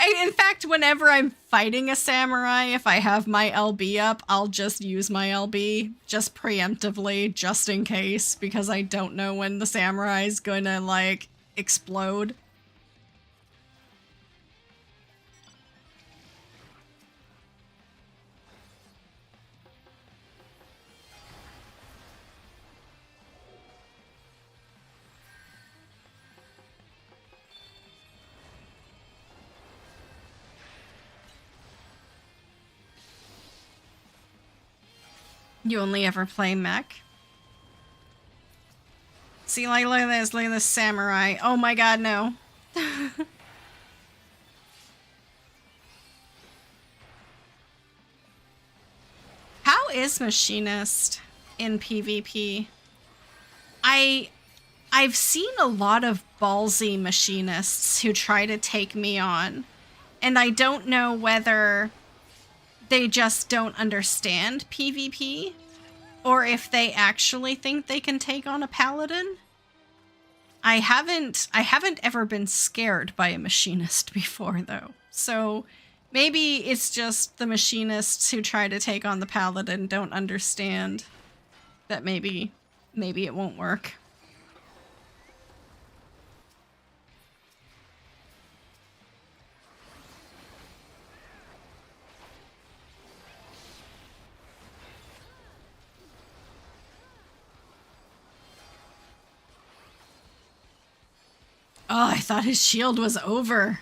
In fact, whenever I'm fighting a samurai, if I have my LB up, I'll just use my LB, just preemptively, just in case, because I don't know when the samurai's gonna, like, explode. You only ever play mech? See, like, look at this samurai. Oh my god, no. How is Machinist in PvP? I've seen a lot of ballsy machinists who try to take me on, and I don't know whether they just don't understand PvP, or if they actually think they can take on a paladin. I haven't ever been scared by a machinist before, though. So maybe it's just the machinists who try to take on the paladin don't understand that maybe it won't work. Oh, I thought his shield was over.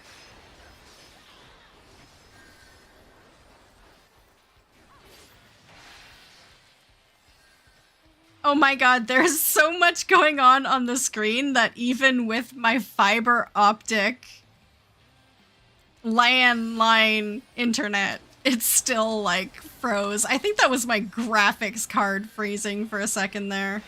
Oh my god, there's so much going on the screen that even with my fiber optic landline internet, it still, like, froze. I think that was my graphics card freezing for a second there.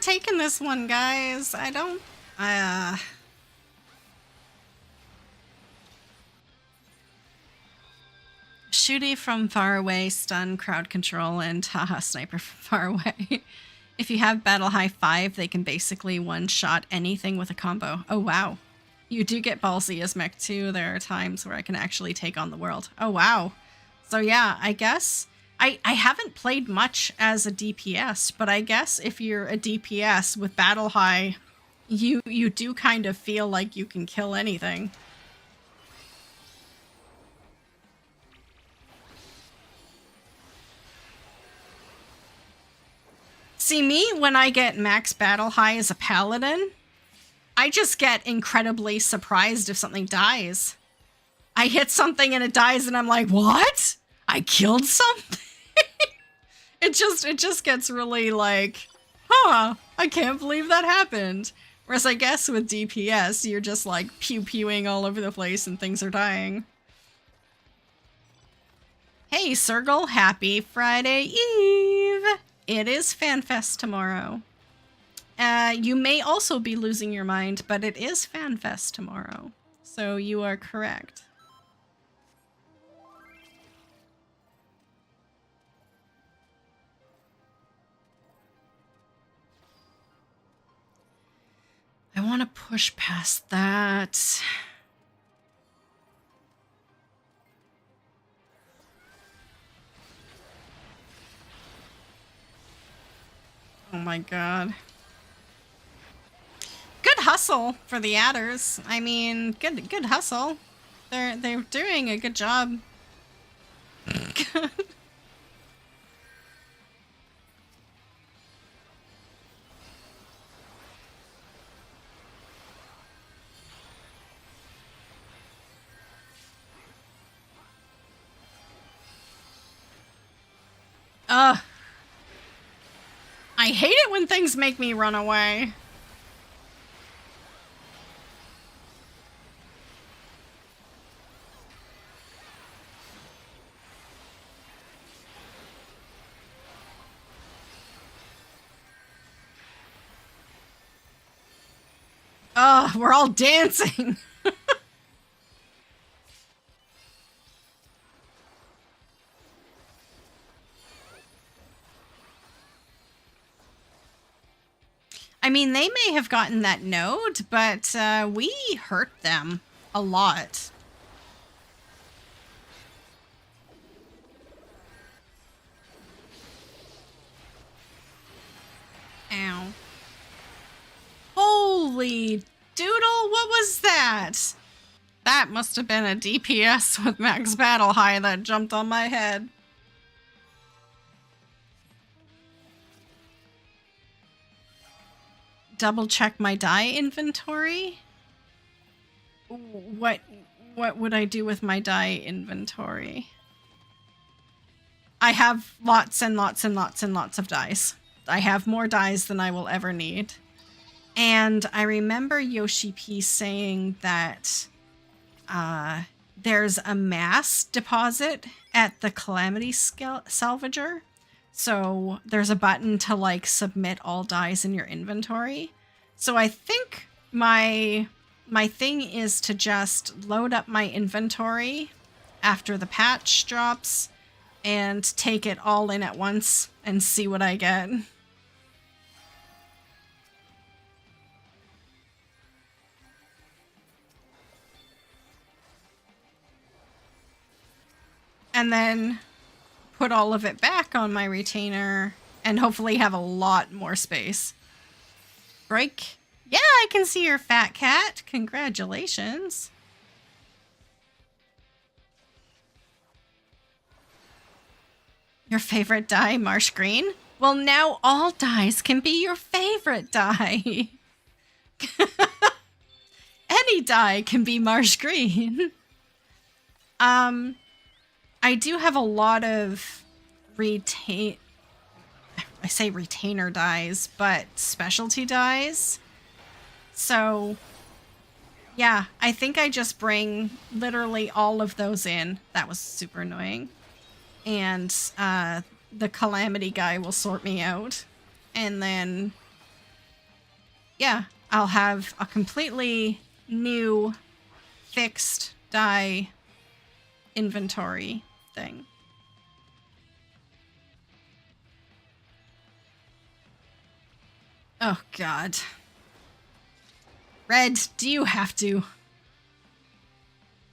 taking this one, guys. I don't... Shooty from far away, stun, crowd control, and haha, sniper from far away. If you have Battle High 5, they can basically one-shot anything with a combo. Oh, wow. You do get ballsy as mech, too. There are times where I can actually take on the world. Oh, wow. So, yeah, I guess... I haven't played much as a DPS, but I guess if you're a DPS with Battle High, you do kind of feel like you can kill anything. See, me, when I get max Battle High as a Paladin, I just get incredibly surprised if something dies. I hit something and it dies and I'm like, what? I killed something? It just gets really like, huh, I can't believe that happened. Whereas I guess with DPS, you're just like pew-pewing all over the place and things are dying. Hey, Sergal, happy Friday Eve! It is FanFest tomorrow. You may also be losing your mind, but it is FanFest tomorrow. So you are correct. I want to push past that. Oh my god. Good hustle for the adders. I mean, good hustle. They're doing a good job. I hate it when things make me run away. We're all dancing. I mean, they may have gotten that node, but we hurt them a lot. Ow. Holy doodle, what was that? That must have been a DPS with max battle high that jumped on my head. Double check my die inventory? What would I do with my die inventory? I have lots and lots and lots and lots of dies. I have more dies than I will ever need. And I remember Yoshi P saying that there's a mass deposit at the Calamity Salvager. So there's a button to like submit all dies in your inventory. So I think my thing is to just load up my inventory after the patch drops and take it all in at once and see what I get. And then put all of it back on my retainer and hopefully have a lot more space. Break. Yeah, I can see your fat cat. Congratulations. Your favorite dye, marsh green? Well, now all dyes can be your favorite dye. Any dye can be marsh green. I do have a lot of retainer dyes, but specialty dyes. So, yeah, I think I just bring literally all of those in. That was super annoying. And the Calamity guy will sort me out. And then yeah, I'll have a completely new fixed dye inventory thing. Oh god. Red, do you have to?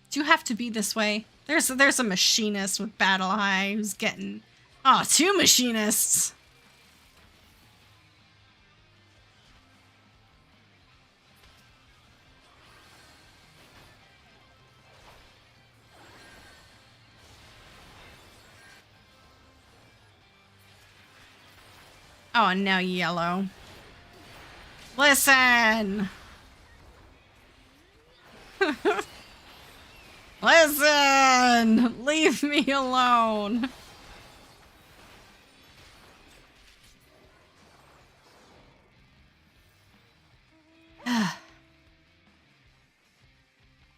Do you have to be this way? There's a machinist with Battle High who's getting... Oh, 2 machinists! Oh, and now yellow. Listen! Listen! Leave me alone!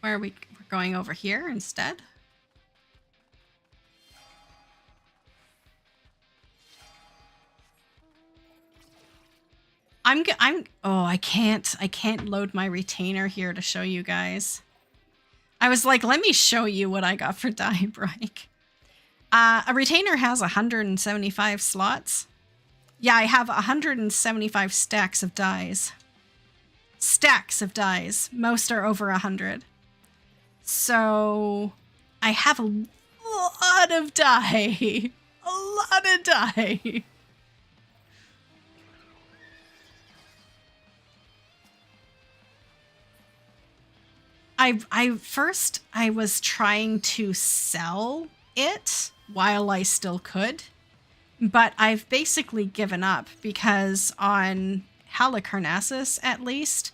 Where are we? We're going over here instead? Oh, I can't load my retainer here to show you guys. I was like, let me show you what I got for dye break. A retainer has 175 slots. Yeah, I have 175 stacks of dyes. Stacks of dyes. Most are over 100. So I have a lot of dye. A lot of dye. I was trying to sell it while I still could, but I've basically given up because on Halicarnassus, at least,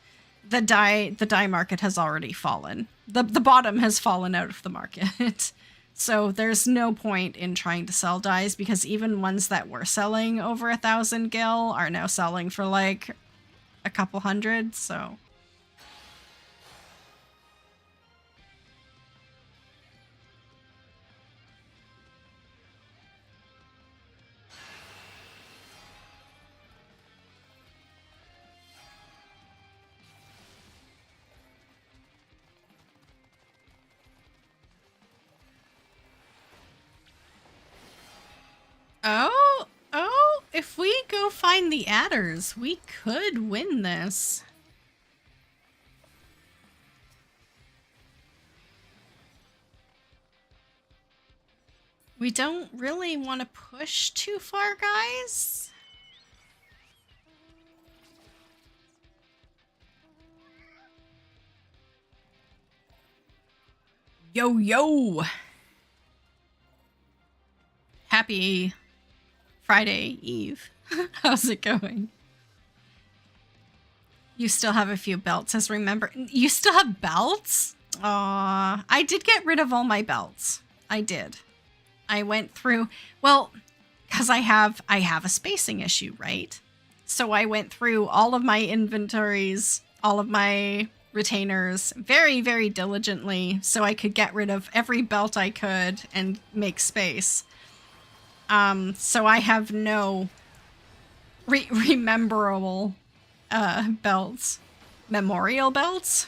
the dye market has already fallen. The bottom has fallen out of the market. So there's no point in trying to sell dyes because even ones that were selling over 1,000 gil are now selling for like a couple hundred, so... Oh, if we go find the adders, we could win this. We don't really want to push too far, guys. Yo, yo! Happy Friday Eve. How's it going? You still have a few belts, as remember. You still have belts? Aw, I did get rid of all my belts. I did. I went through, well, because I have a spacing issue, right? So I went through all of my inventories, all of my retainers very, very diligently so I could get rid of every belt I could and make space. So I have no rememberable belts. Memorial belts?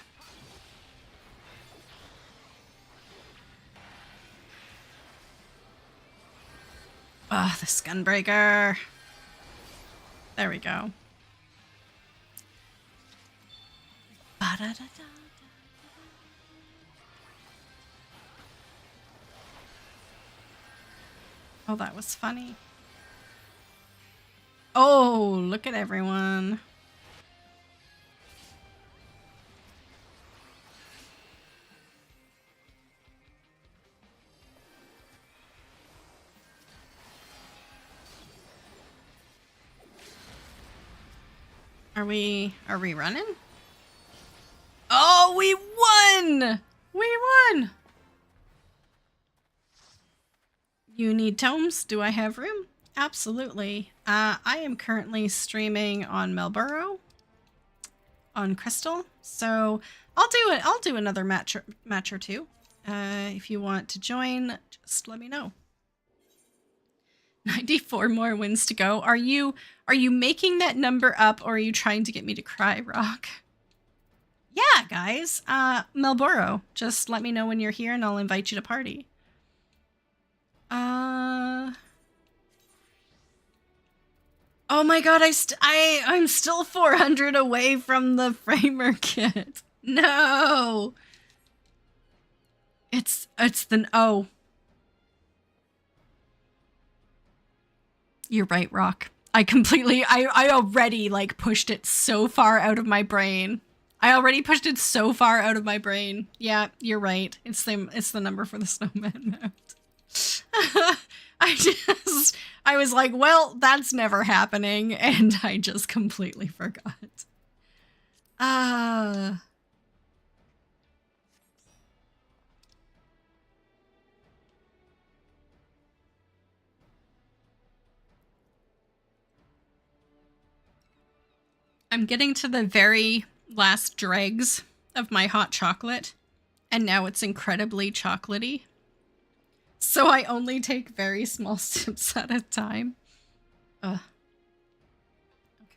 Oh, the Gunbreaker. There we go. Oh, that was funny. Oh, look at everyone. Are we running? Oh, we won! We won! You need tomes? Do I have room? Absolutely. I am currently streaming on Melboro, on Crystal, so I'll do another match or two. If you want to join, just let me know. 94 more wins to go. Are you making that number up, or are you trying to get me to cry, Rock? Yeah, guys. Melboro, just let me know when you're here and I'll invite you to party. Oh my god, I'm still 400 away from the framer kit. No. It's the oh. You're right, Rock. I already like pushed it so far out of my brain. Yeah, you're right. It's the number for the snowman mount. I was like, well, that's never happening, and I just completely forgot. I'm getting to the very last dregs of my hot chocolate, and now it's incredibly chocolatey. So I only take very small sips at a time. Ugh.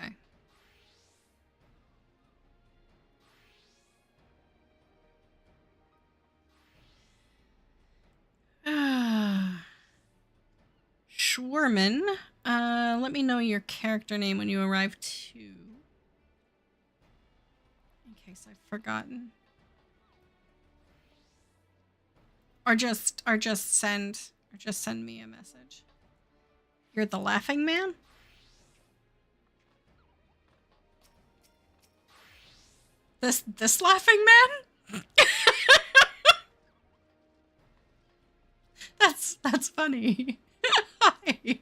Okay. Schwerman, let me know your character name when you arrive too. In case I've forgotten. Or just send me a message. You're the laughing man? This laughing man? That's funny. Hi.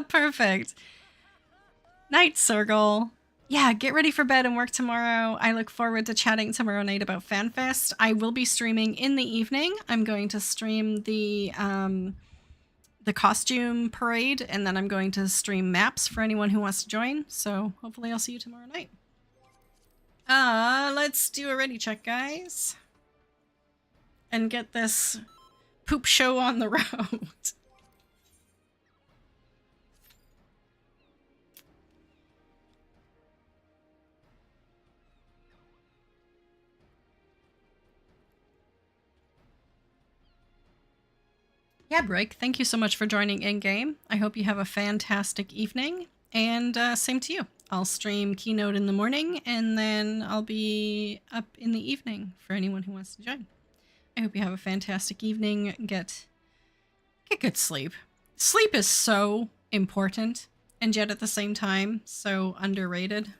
Perfect. Night, Circle. Yeah, get ready for bed and work tomorrow. I look forward to chatting tomorrow night about FanFest. I will be streaming in the evening. I'm going to stream the costume parade, and then I'm going to stream maps for anyone who wants to join. So hopefully I'll see you tomorrow night. Let's do a ready check, guys. And get this poop show on the road. Yeah, Break, thank you so much for joining in-game. I hope you have a fantastic evening, and same to you. I'll stream Keynote in the morning, and then I'll be up in the evening for anyone who wants to join. I hope you have a fantastic evening. Get good sleep. Sleep is so important, and yet at the same time, so underrated.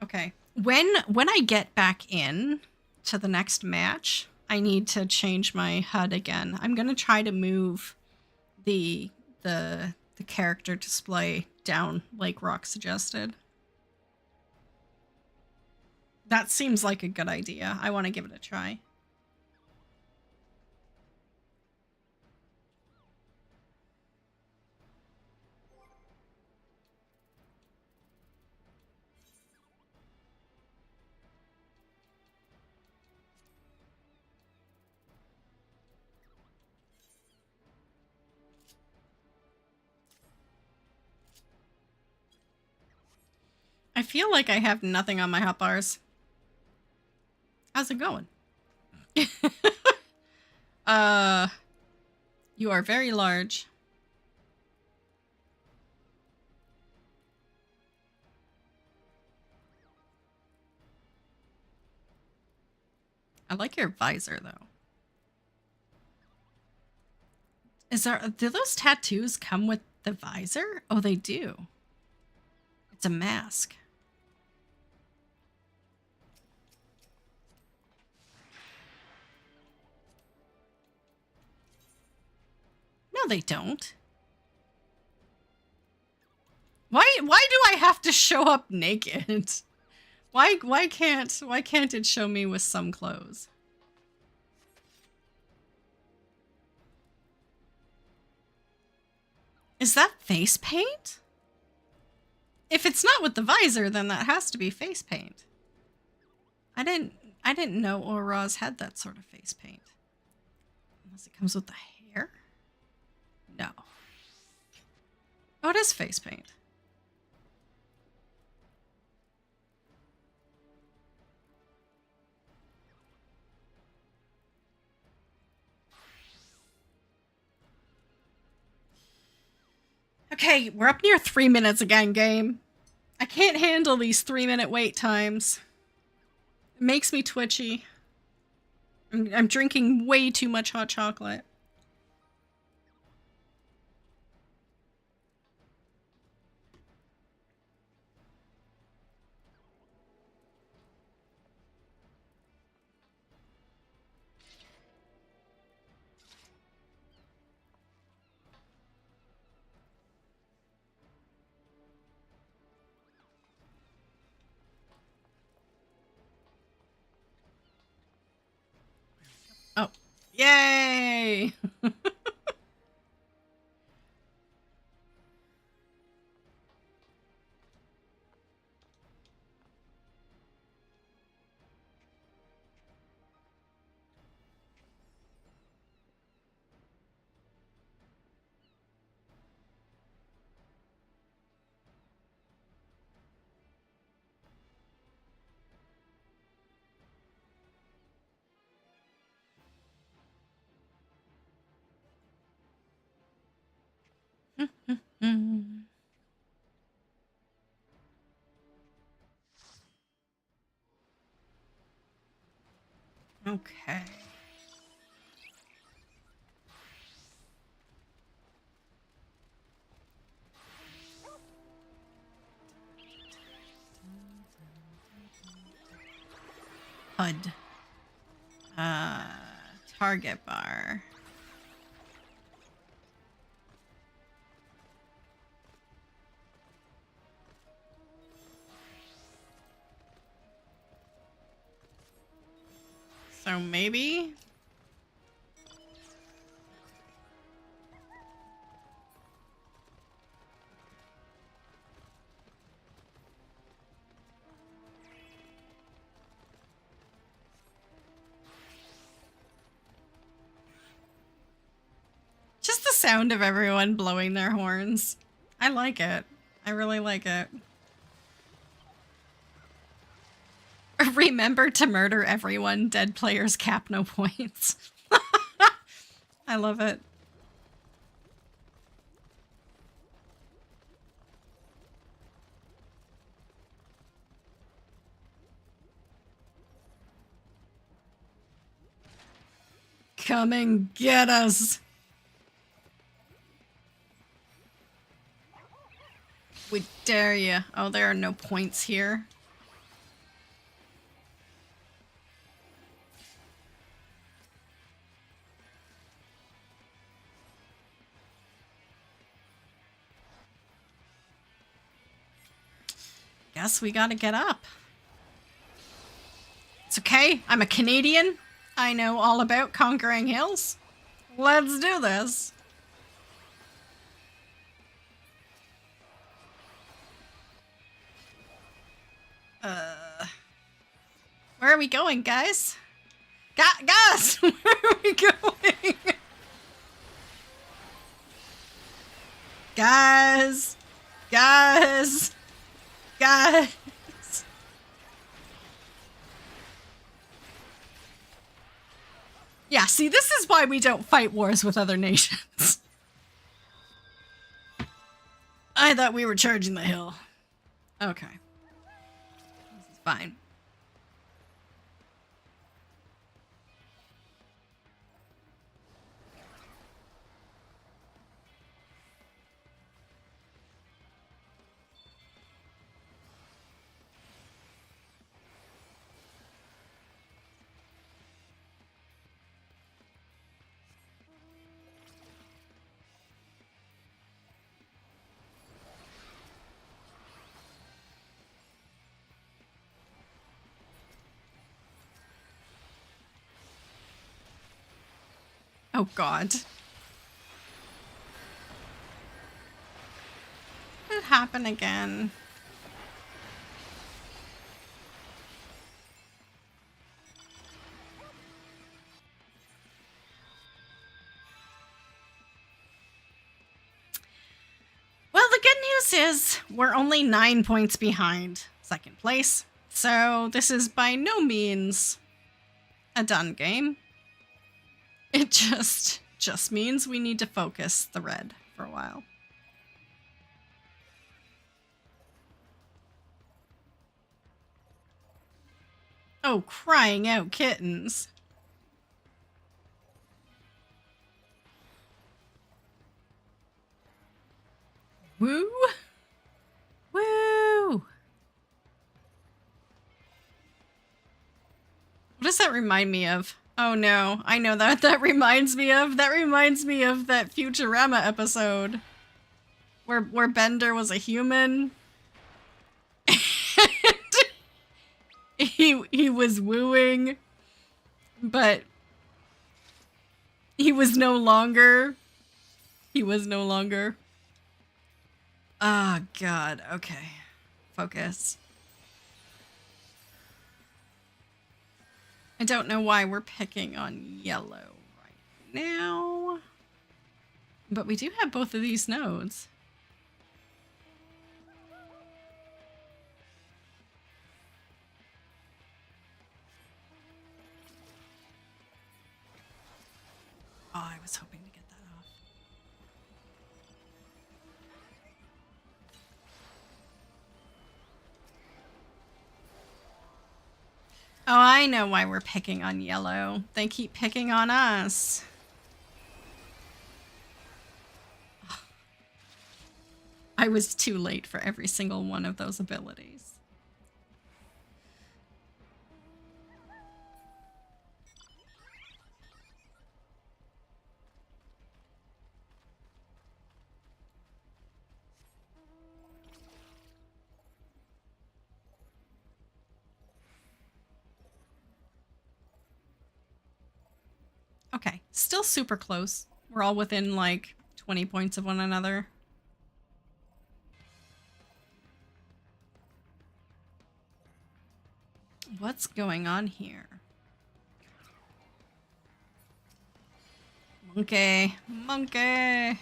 Okay, when I get back in to the next match, I need to change my HUD again. I'm gonna try to move the character display down like Rock suggested. That seems like a good idea. I want to give it a try. I feel like I have nothing on my hotbars. How's it going? You are very large. I like your visor though. Do those tattoos come with the visor? Oh, they do. It's a mask. No, they don't. Why do I have to show up naked? Why can't it show me with some clothes? Is that face paint? If it's not with the visor, then that has to be face paint. I didn't know Aurora's had that sort of face paint. Unless it comes with the hair? No. Oh, it is face paint. Okay, we're up near 3 minutes again, game. I can't handle these 3-minute wait times. It makes me twitchy. I'm drinking way too much hot chocolate. Oh, yay! Okay. HUD. Target bar. So maybe? Just the sound of everyone blowing their horns. I like it. I really like it. Remember to murder everyone. Dead players cap no points. I love it. Come and get us. We dare you. Oh, there are no points here. Guess we gotta get up. It's okay. I'm a Canadian. I know all about conquering hills. Let's do this. Where are we going, guys? Guys, where are we going? Guys, guys, guys. Yeah, see, this is why we don't fight wars with other nations. I thought we were charging the hill. Okay. This is fine. Oh, God. What did happen again? news is we're only 9 points behind second place. So this is by no means a done game. It just means we need to focus the red for a while. Oh, crying out kittens. Woo! Woo! What does that remind me of? Oh no, I know that reminds me of that Futurama episode where Bender was a human. And he was wooing, but he was no longer. Ah, oh, God. Okay. Focus. I don't know why we're picking on yellow right now. But we do have both of these nodes. Oh, I was hoping to get that off. Oh, I know why we're picking on yellow. They keep picking on us. I was too late for every single one of those abilities. Okay, still super close. We're all within like 20 points of one another. What's going on here? Monkey! Monkey!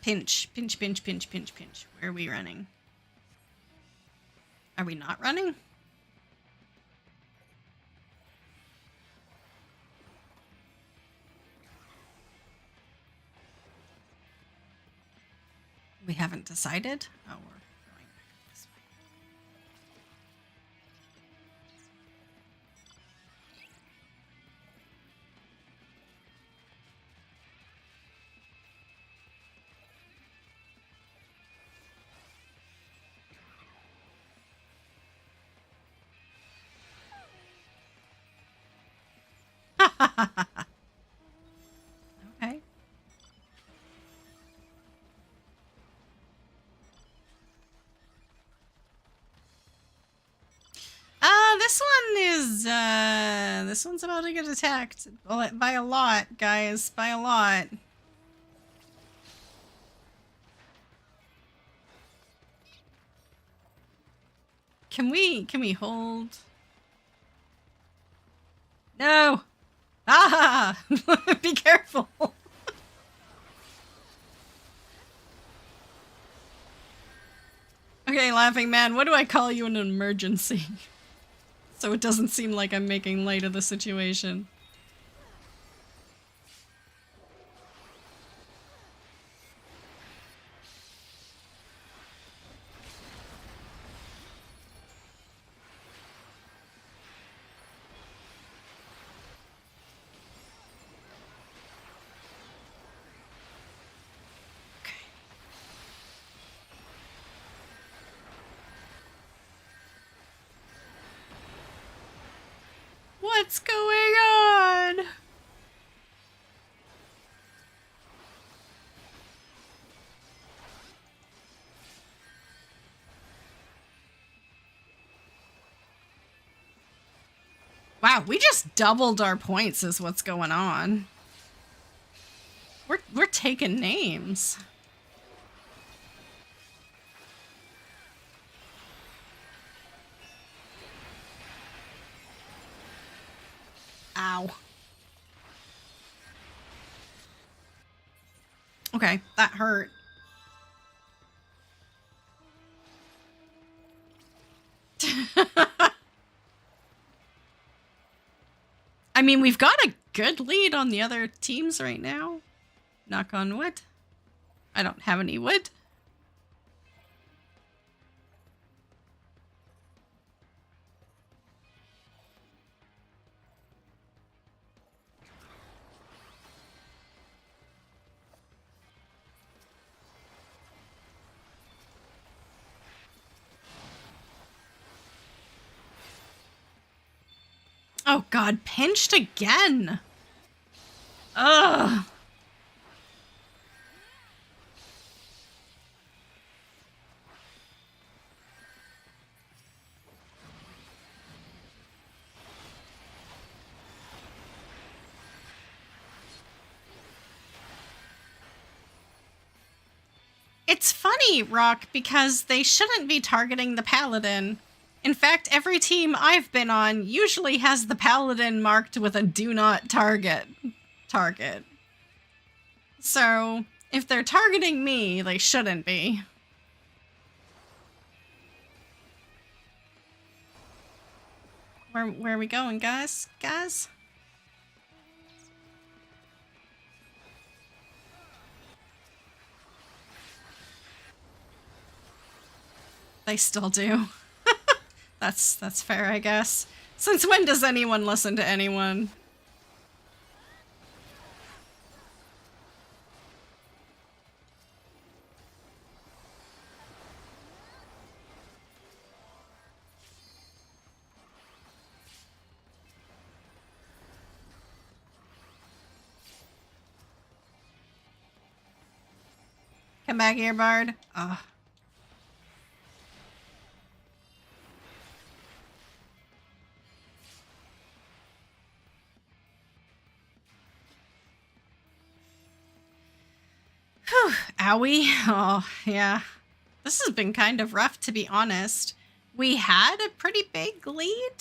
Pinch. Pinch, pinch, pinch, pinch, pinch. Where are we running? Are we not running? We haven't decided? Oh, we're going this way. Okay. This one's about to get attacked by a lot, guys, by a lot. Can we hold? No! Ah! Be careful! Okay, Laughing Man, what do I call you in an emergency? So it doesn't seem like I'm making light of the situation. What's going on? Wow, we just doubled our points is what's going on. We're taking names. Ow. Okay, that hurt. I mean, we've got a good lead on the other teams right now. Knock on wood. I don't have any wood. Oh god, pinched again. Ugh. It's funny, Rock, because they shouldn't be targeting the Paladin. In fact, every team I've been on usually has the Paladin marked with a do not target. So, if they're targeting me, they shouldn't be. Where are we going, guys? They still do. That's fair, I guess. Since when does anyone listen to anyone? Come back here, Bard. Ugh. Whew, owie. Oh, yeah. This has been kind of rough, to be honest. We had a pretty big lead,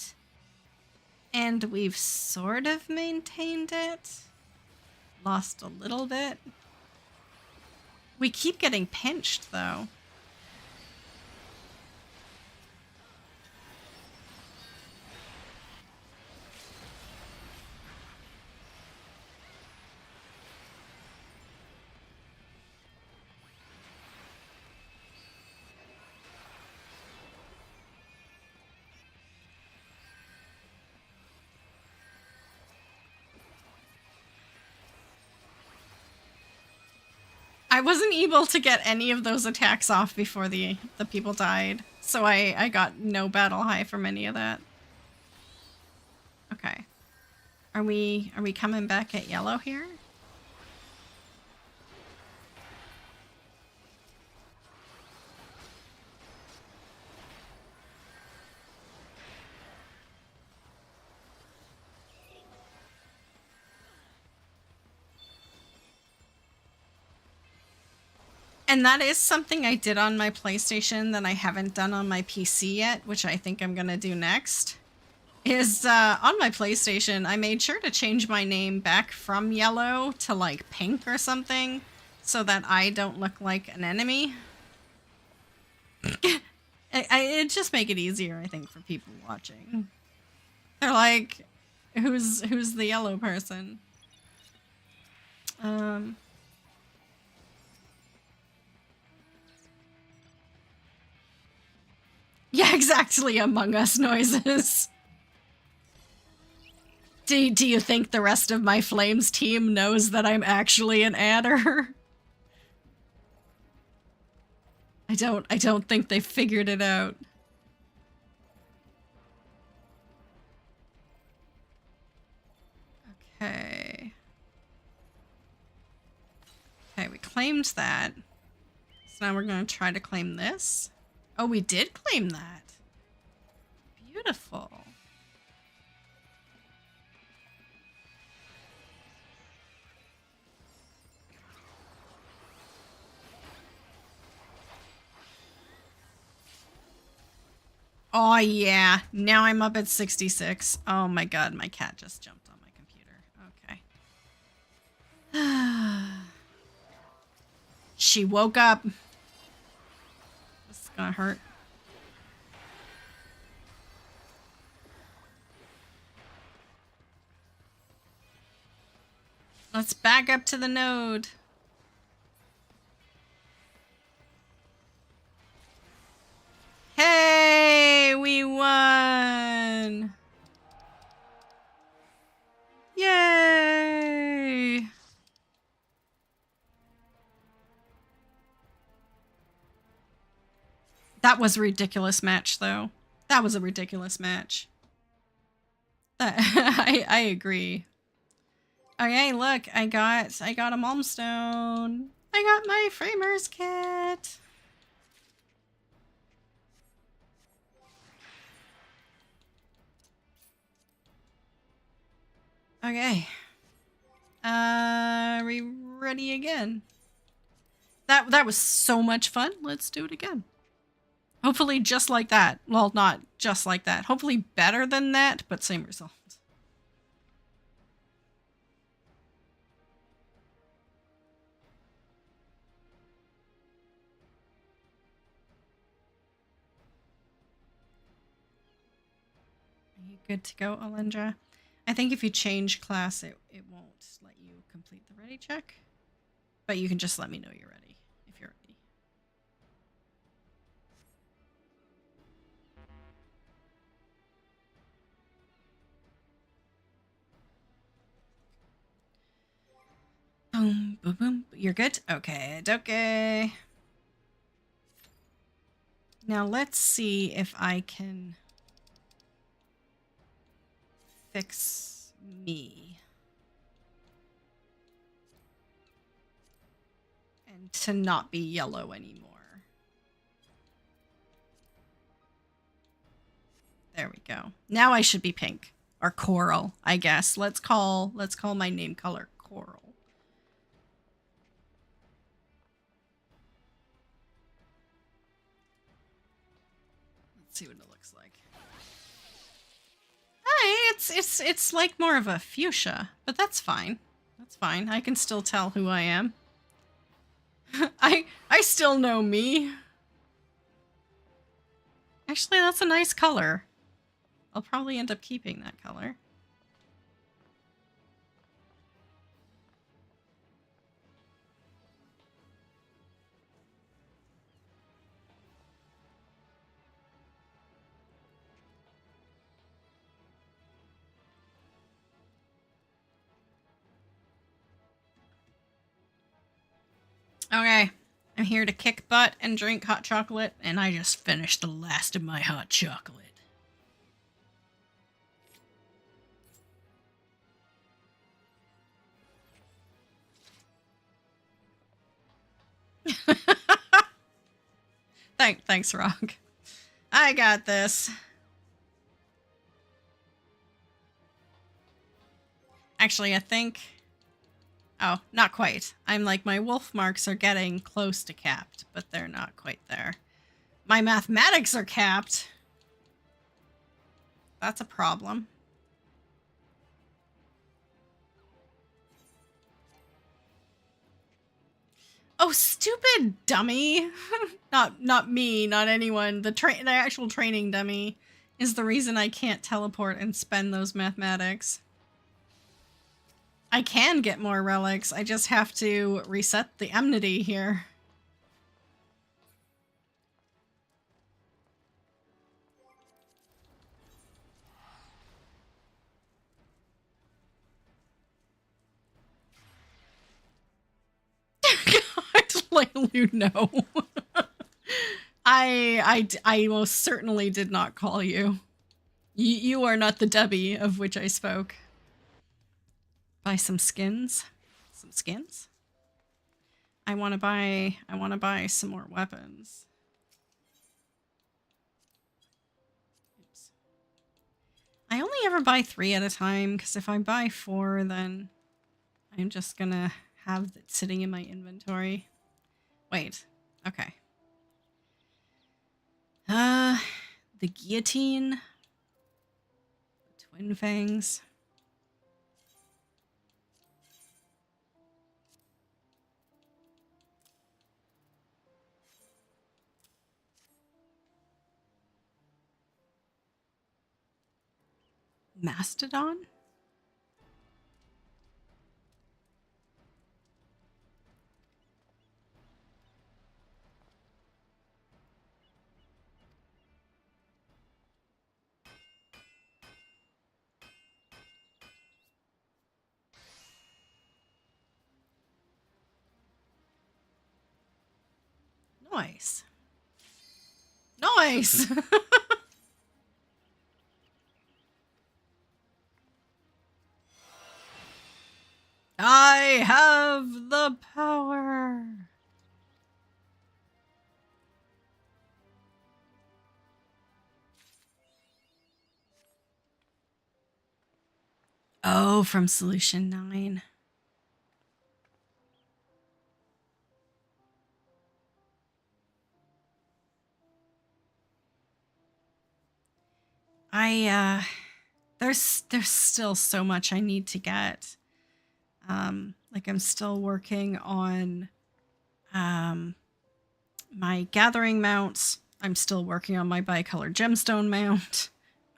and we've sort of maintained it. Lost a little bit. We keep getting pinched, though. I wasn't able to get any of those attacks off before the people died, so I got no battle high from any of that. Okay. Are we coming back at yellow here? And that is something I did on my PlayStation that I haven't done on my PC yet, which I think I'm gonna do next. Is, on my PlayStation, I made sure to change my name back from yellow to, like, pink or something, so that I don't look like an enemy. It just make it easier, I think, for people watching. They're like, who's the yellow person? Yeah, exactly, Among Us noises. Do you think the rest of my Flames team knows that I'm actually an adder? I don't think they figured it out. Okay. Okay, we claimed that. So now we're going to try to claim this. Oh, we did claim that. Beautiful. Oh, yeah. Now I'm up at 66. Oh my god, my cat just jumped on my computer. She woke up. This is gonna hurt. Let's back up to the node. Hey, we won! Yay! That was a ridiculous match, though. That was a ridiculous match. I agree. Okay, look, I got a Malmstone. I got my Framer's kit. Okay. Are we ready again? That was so much fun. Let's do it again. Hopefully just like that. Well, not just like that. Hopefully better than that, but same result. Are you good to go, Alendra? I think if you change class, it won't let you complete the ready check. But you can just let me know you're ready, if you're ready. Boom, boom, boom. You're good? Okay, okay. Now let's see if I can fix me. And to not be yellow anymore. There we go. Now I should be pink. Or coral, I guess. Let's call my name color coral. Let's see what it looks like. Hey, it's like more of a fuchsia, but that's fine. That's fine. I can still tell who I am. I still know me. Actually, that's a nice color. I'll probably end up keeping that color. Okay, I'm here to kick butt and drink hot chocolate, and I just finished the last of my hot chocolate. Thanks, Rock. I got this. Actually, I think... Oh, not quite. I'm like, my wolf marks are getting close to capped, but they're not quite there. My mathematics are capped. That's a problem. Oh, stupid dummy. Not me, not anyone. The actual training dummy is the reason I can't teleport and spend those mathematics. I can get more relics. I just have to reset the enmity here. Like, you know. I most certainly did not call you. You are not the Debbie of which I spoke. Buy some skins. Some skins? I want to buy some more weapons. Oops. I only ever buy 3 at a time, because if I buy 4, then I'm just gonna have it sitting in my inventory. Wait. Okay. The guillotine. The twin fangs. Mastodon? Nice. Nice! I have the power! Oh, from Solution 9. There's still so much I need to get. Like I'm still working on my gathering mounts. I'm still working on my bicolor gemstone mount.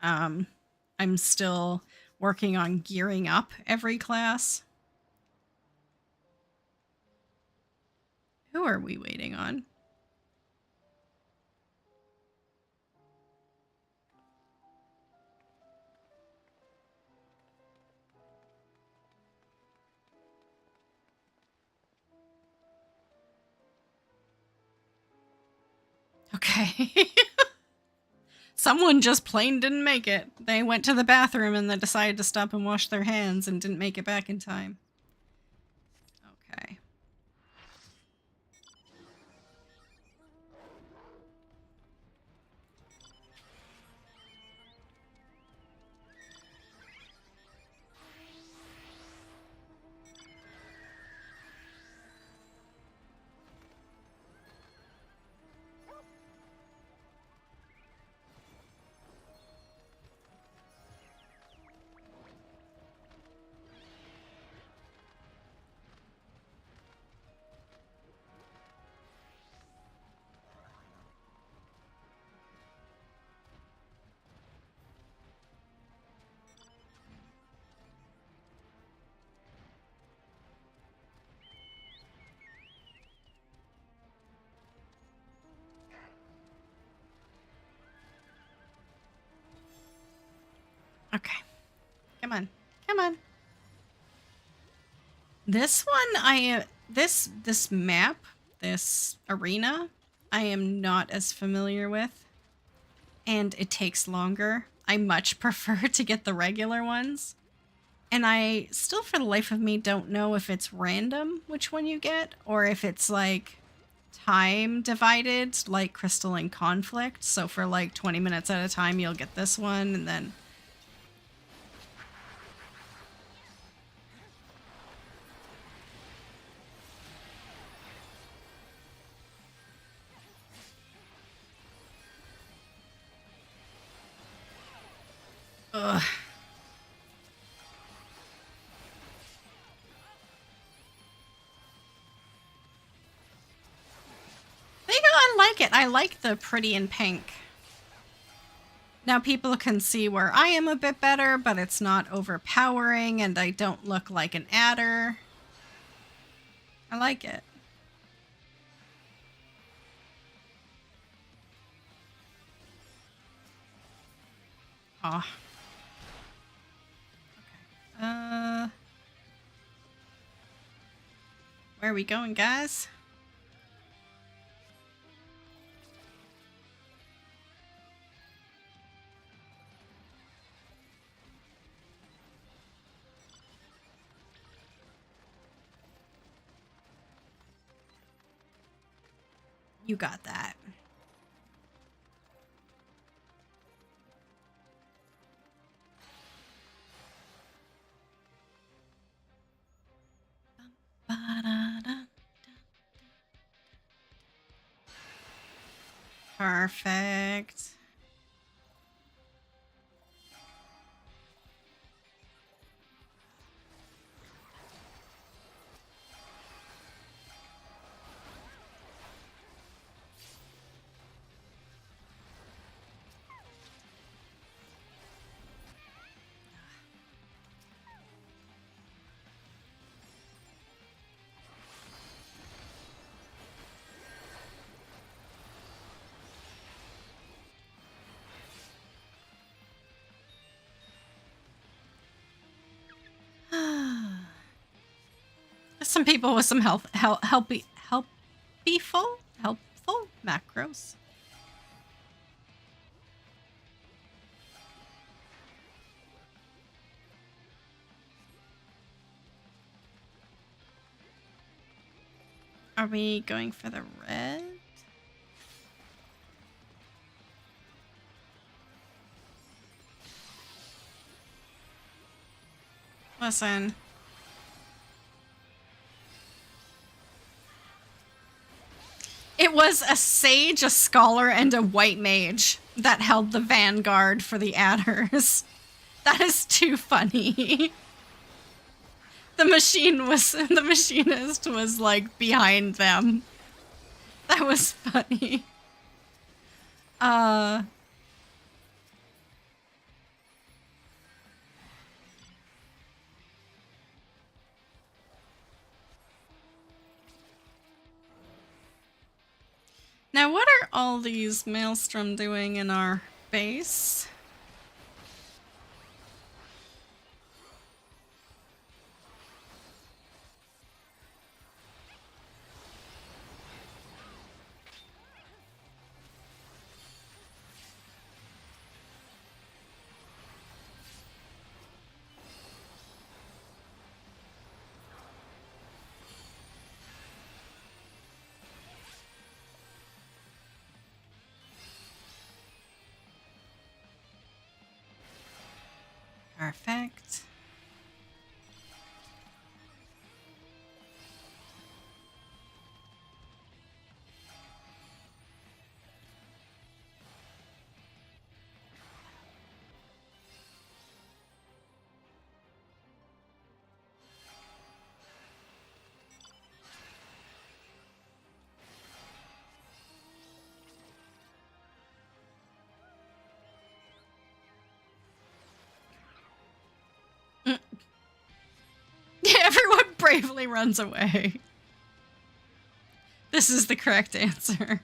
I'm still working on gearing up every class. Who are we waiting on? Okay. Someone just plain didn't make it. They went to the bathroom and then decided to stop and wash their hands and didn't make it back in time. Okay. Okay. Come on. Come on. This one, this map, this arena, I am not as familiar with. And it takes longer. I much prefer to get the regular ones. And I still, for the life of me, don't know if it's random which one you get, or if it's like time divided, like Crystalline Conflict. So for like 20 minutes at a time, you'll get this one, and then... Ugh. I like it. I like the pretty in pink. Now people can see where I am a bit better, but it's not overpowering and I don't look like an adder. I like it. Oh. Okay. Where are we going, guys? You got that. Perfect. some people with some helpful macros. Are we going for the red? Listen. It was a sage, a scholar, and a white mage that held the vanguard for the adders. That is too funny. The machinist was like behind them. That was funny. Now, what are all these Maelstrom doing in our base? Perfect. Everyone bravely runs away. This is the correct answer.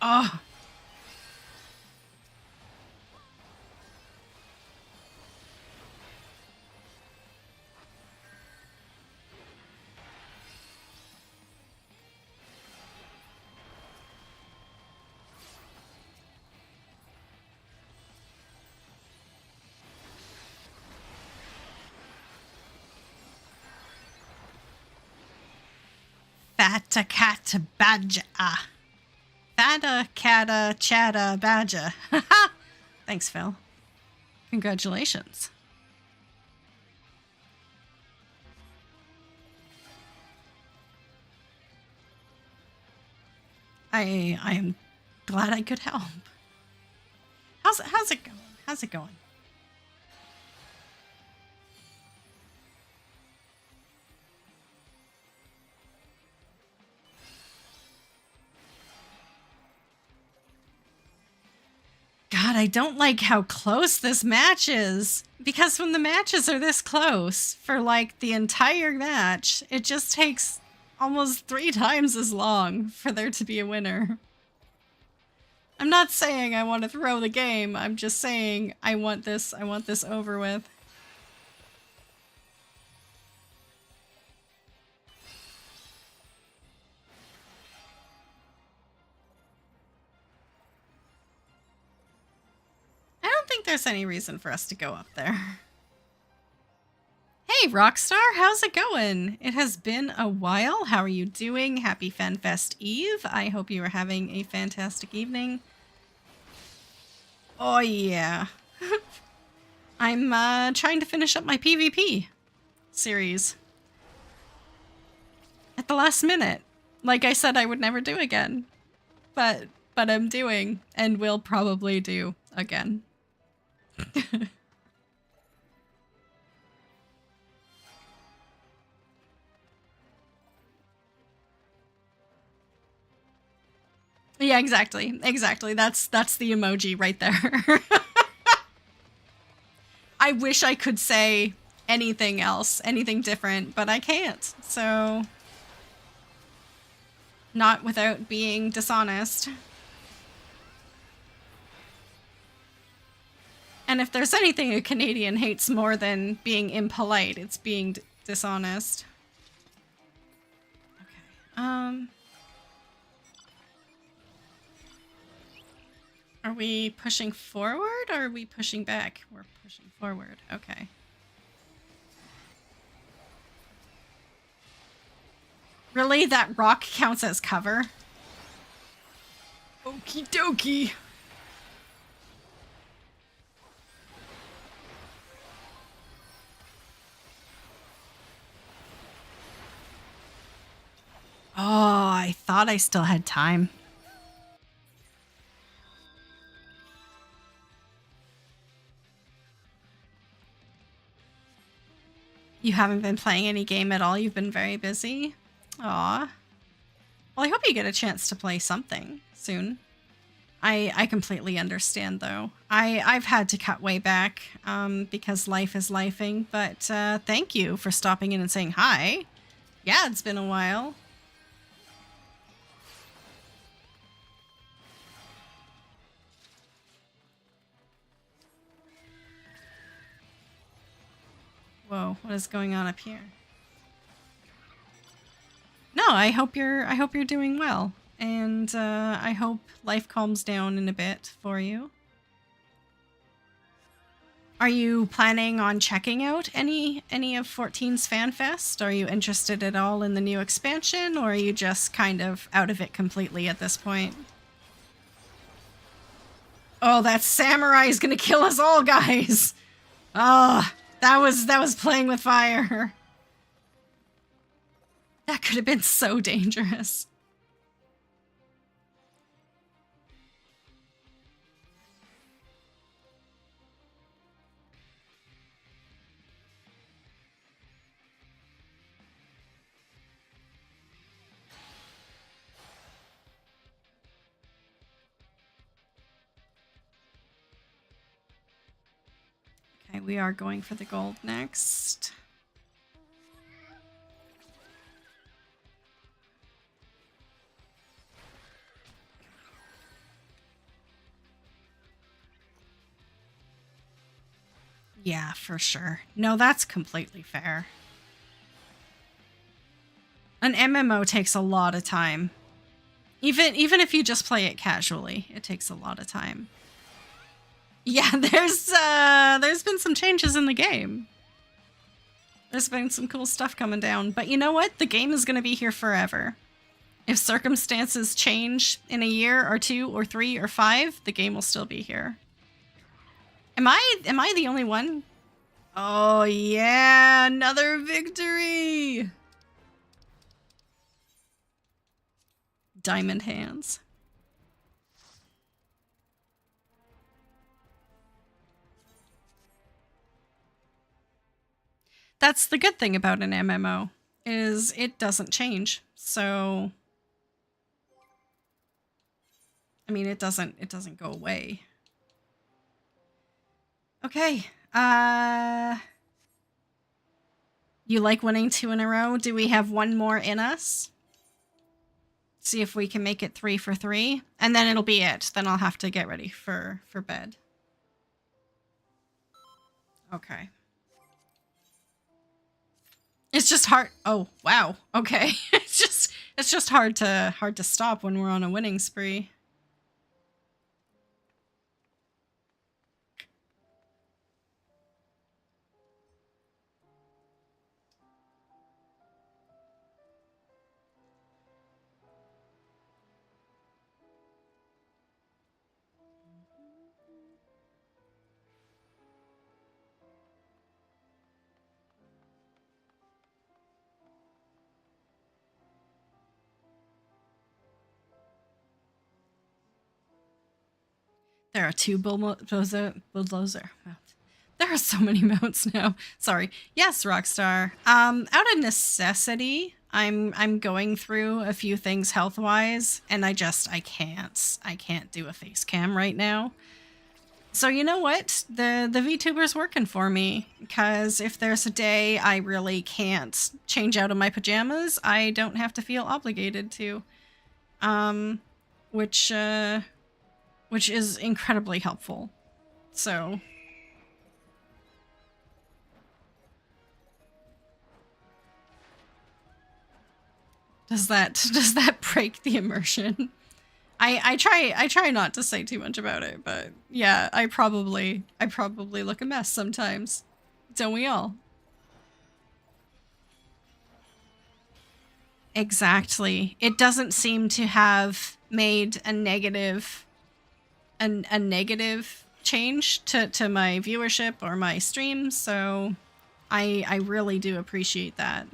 Oh. Fata cata badger. Fata cata chatta badger. Thanks, Phil. Congratulations. I am glad I could help. How's it going? How's it going? God, I don't like how close this match is. Because when the matches are this close for like the entire match, it just takes almost 3 times as long for there to be a winner. I'm not saying I want to throw the game. I'm just saying I want this over with. I don't think there's any reason for us to go up there. Hey, Rockstar, how's it going? It has been a while. How are you doing? Happy FanFest Eve. I hope you are having a fantastic evening. Oh yeah. I'm trying to finish up my PvP series. At the last minute. Like I said I would never do again. But I'm doing and will probably do again. Yeah, exactly. Exactly. That's the emoji right there. I wish I could say anything else, anything different, but I can't. So not without being dishonest. And if there's anything a Canadian hates more than being impolite, it's being dishonest. Okay. Are we pushing forward or are we pushing back? We're pushing forward. Okay. Really? That rock counts as cover? Okie dokie. Oh, I thought I still had time. You haven't been playing any game at all? You've been very busy? Aw. Well, I hope you get a chance to play something soon. I completely understand, though. I've had to cut way back because life is lifing, but thank you for stopping in and saying hi. Yeah, it's been a while. Whoa, what is going on up here? No, I hope you're doing well, and I hope life calms down in a bit for you. Are you planning on checking out any of 14's FanFest? Are you interested at all in the new expansion, or are you just kind of out of it completely at this point? Oh, that samurai is gonna kill us all, guys! Oh, that was playing with fire. That could have been so dangerous. Okay, we are going for the gold next. Yeah, for sure. No, that's completely fair. An MMO takes a lot of time. Even if you just play it casually, it takes a lot of time. Yeah, there's been some changes in the game. There's been some cool stuff coming down, but you know what? The game is going to be here forever. If circumstances change in a year or 2 or 3 or 5, the game will still be here. Am I the only one? Oh yeah, another victory! Diamond hands. That's the good thing about an MMO, is it doesn't change. So I mean, it doesn't go away. Okay. You like winning 2 in a row? Do we have one more in us? See if we can make it 3 for 3, and then it'll be it. Then I'll have to get ready for bed. Okay. It's just hard. Oh, wow. Okay. it's just hard to stop when we're on a winning spree. There are two bulldozer. There are so many mounts now. Sorry. Yes, Rockstar. Out of necessity, I'm going through a few things health-wise, and I can't do a face cam right now. So you know what? The VTuber's working for me, because if there's a day I really can't change out of my pajamas, I don't have to feel obligated to. Which is incredibly helpful. So does that break the immersion? I try not to say too much about it, but yeah, I probably look a mess sometimes. Don't we all? Exactly. It doesn't seem to have made a negative change to my viewership or my streams, so I really do appreciate that.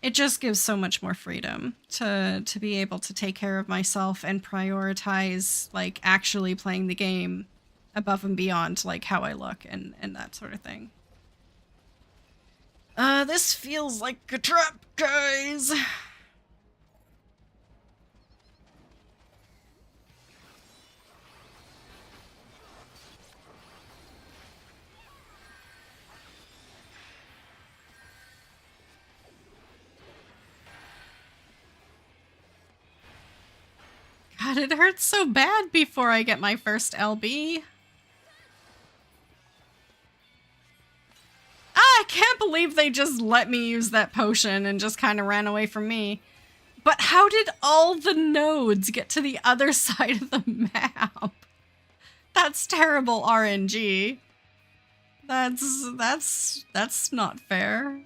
It just gives so much more freedom to be able to take care of myself and prioritize like actually playing the game above and beyond like how I look and that sort of thing. This feels like a trap, guys. God, it hurts so bad before I get my first LB. I can't believe they just let me use that potion and just kind of ran away from me. But how did all the nodes get to the other side of the map? That's terrible RNG. That's not fair.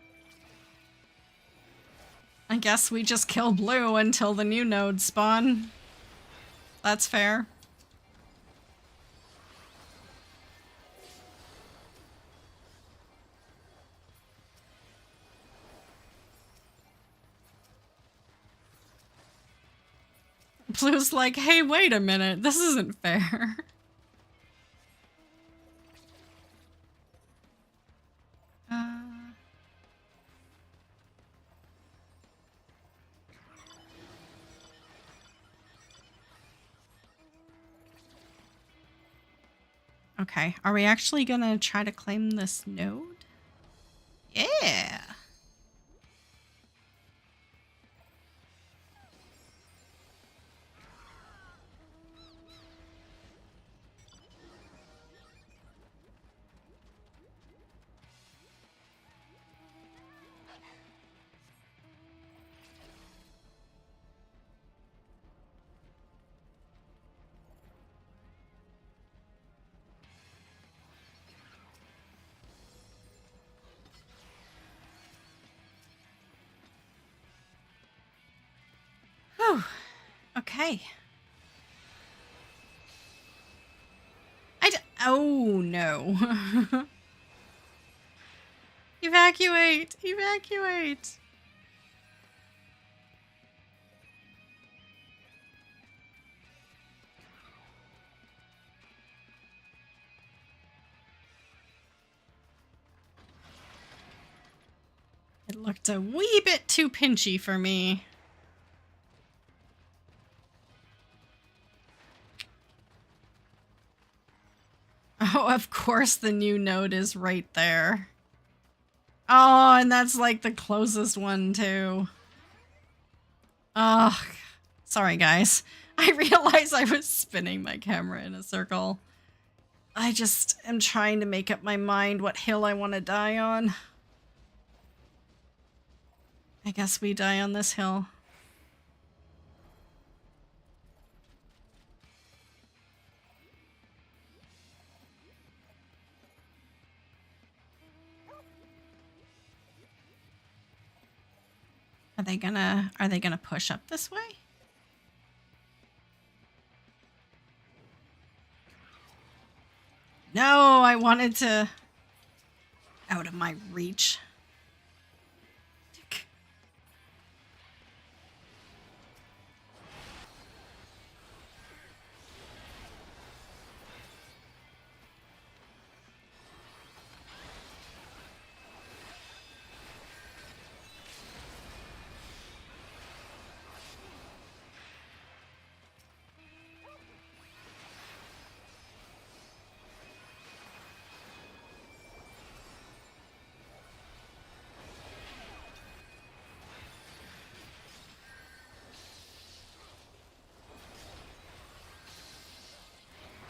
I guess we just kill blue until the new nodes spawn. That's fair. Blue's like, hey, wait a minute, this isn't fair. Okay, are we actually gonna try to claim this node? Yeah. Whew. Okay. Oh no. Evacuate! Evacuate! It looked a wee bit too pinchy for me. Oh, of course the new node is right there. Oh, and that's like the closest one too. Oh, sorry guys. I realized I was spinning my camera in a circle. I just am trying to make up my mind what hill I want to die on. I guess we die on this hill. Are they gonna push up this way? No, I wanted to... Out of my reach.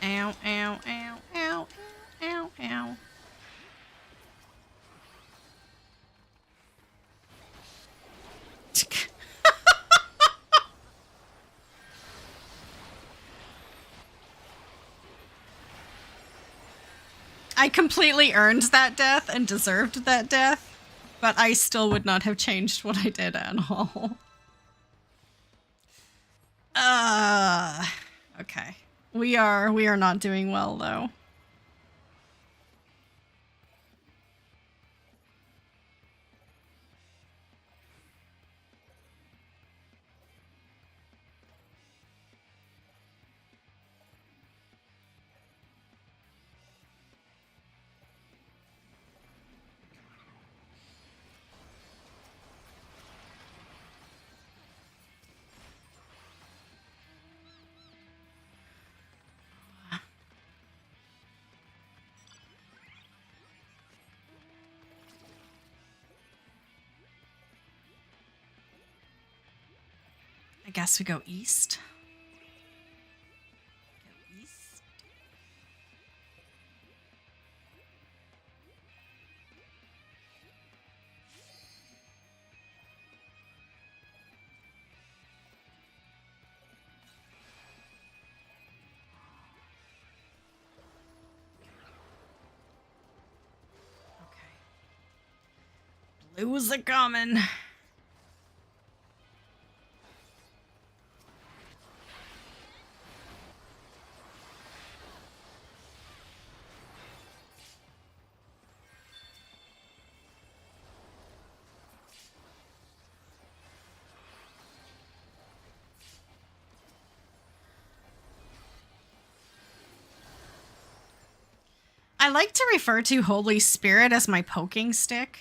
Ow, ow, ow, ow, ow, ow. I completely earned that death and deserved that death, but I still would not have changed what I did at all. Okay. We are not doing well though. I guess we go east. Go east. Okay. Blues are coming. I like to refer to Holy Spirit as my poking stick.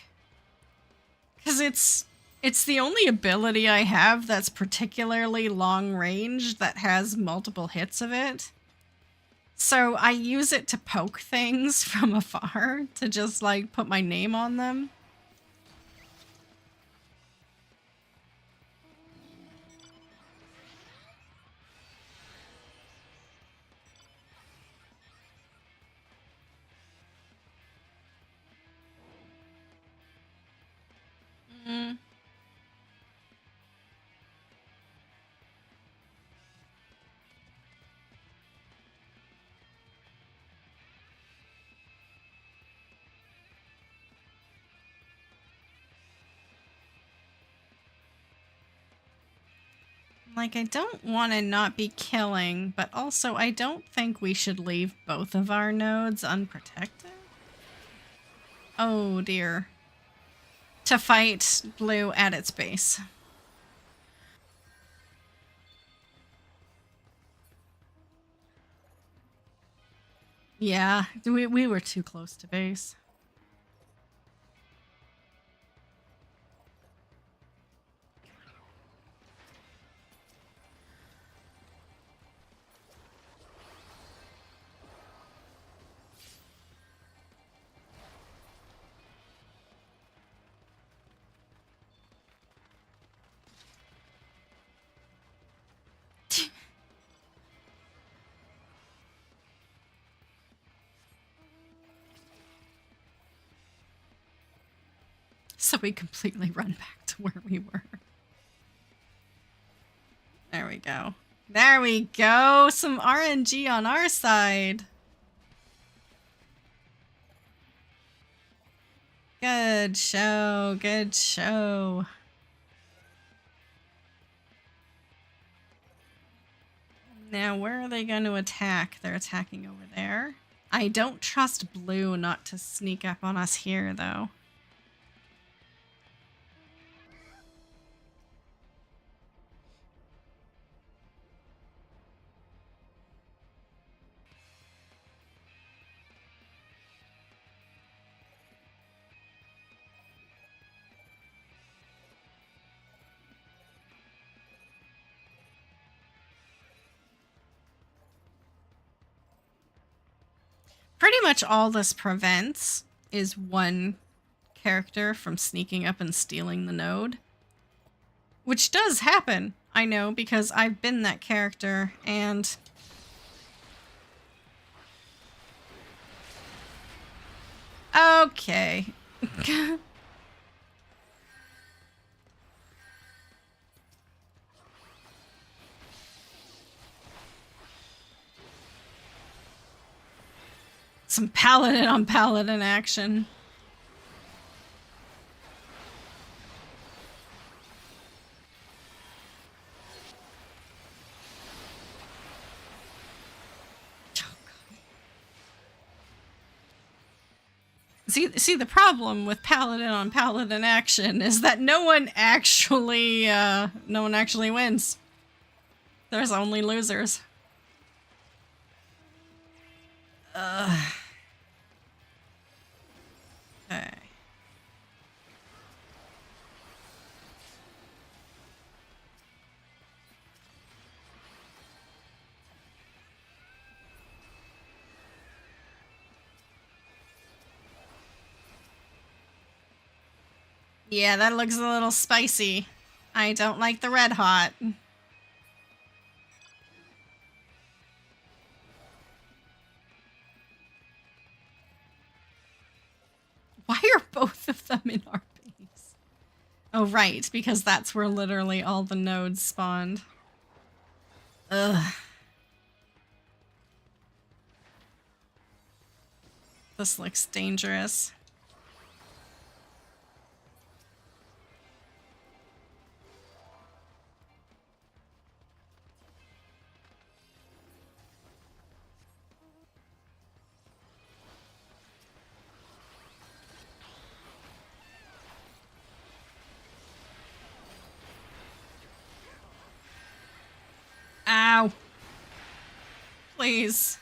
Because it's the only ability I have that's particularly long range that has multiple hits of it. So I use it to poke things from afar to just like put my name on them. Mm. Like, I don't want to not be killing, but also I don't think we should leave both of our nodes unprotected. Oh dear. To fight blue at its base. Yeah, we were too close to base. So we completely run back to where we were. There we go. There we go! Some RNG on our side! Good show, good show. Now, where are they going to attack? They're attacking over there. I don't trust blue not to sneak up on us here, though. Pretty much all this prevents is one character from sneaking up and stealing the node. Which does happen, I know, because I've been that character, and Okay. Some paladin on paladin action. See, the problem with paladin on paladin action is that no one actually wins. There's only losers. Okay. Yeah, that looks a little spicy. I don't like the red hot. Why are both of them in our base? Oh, right, because that's where literally all the nodes spawned. Ugh. This looks dangerous. Ow. Please.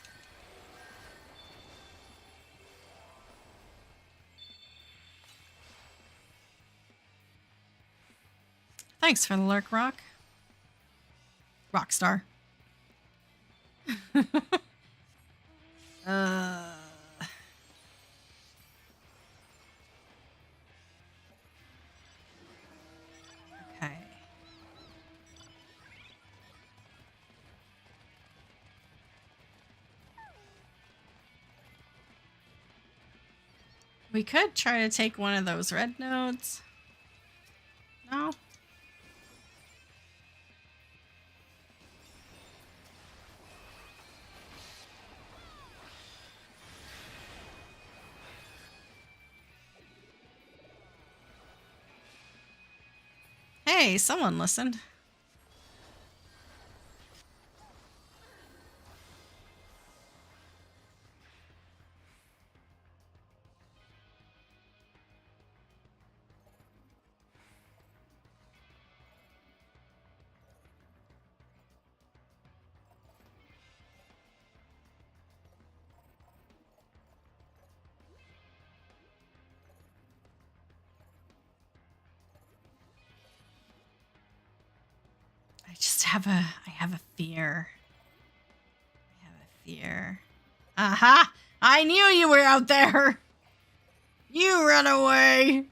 Thanks for the lurk, Rock. Rockstar. Okay. We could try to take one of those red nodes. No? Hey, someone listened. I have a fear. I have a fear. Aha! I knew you were out there! You run away!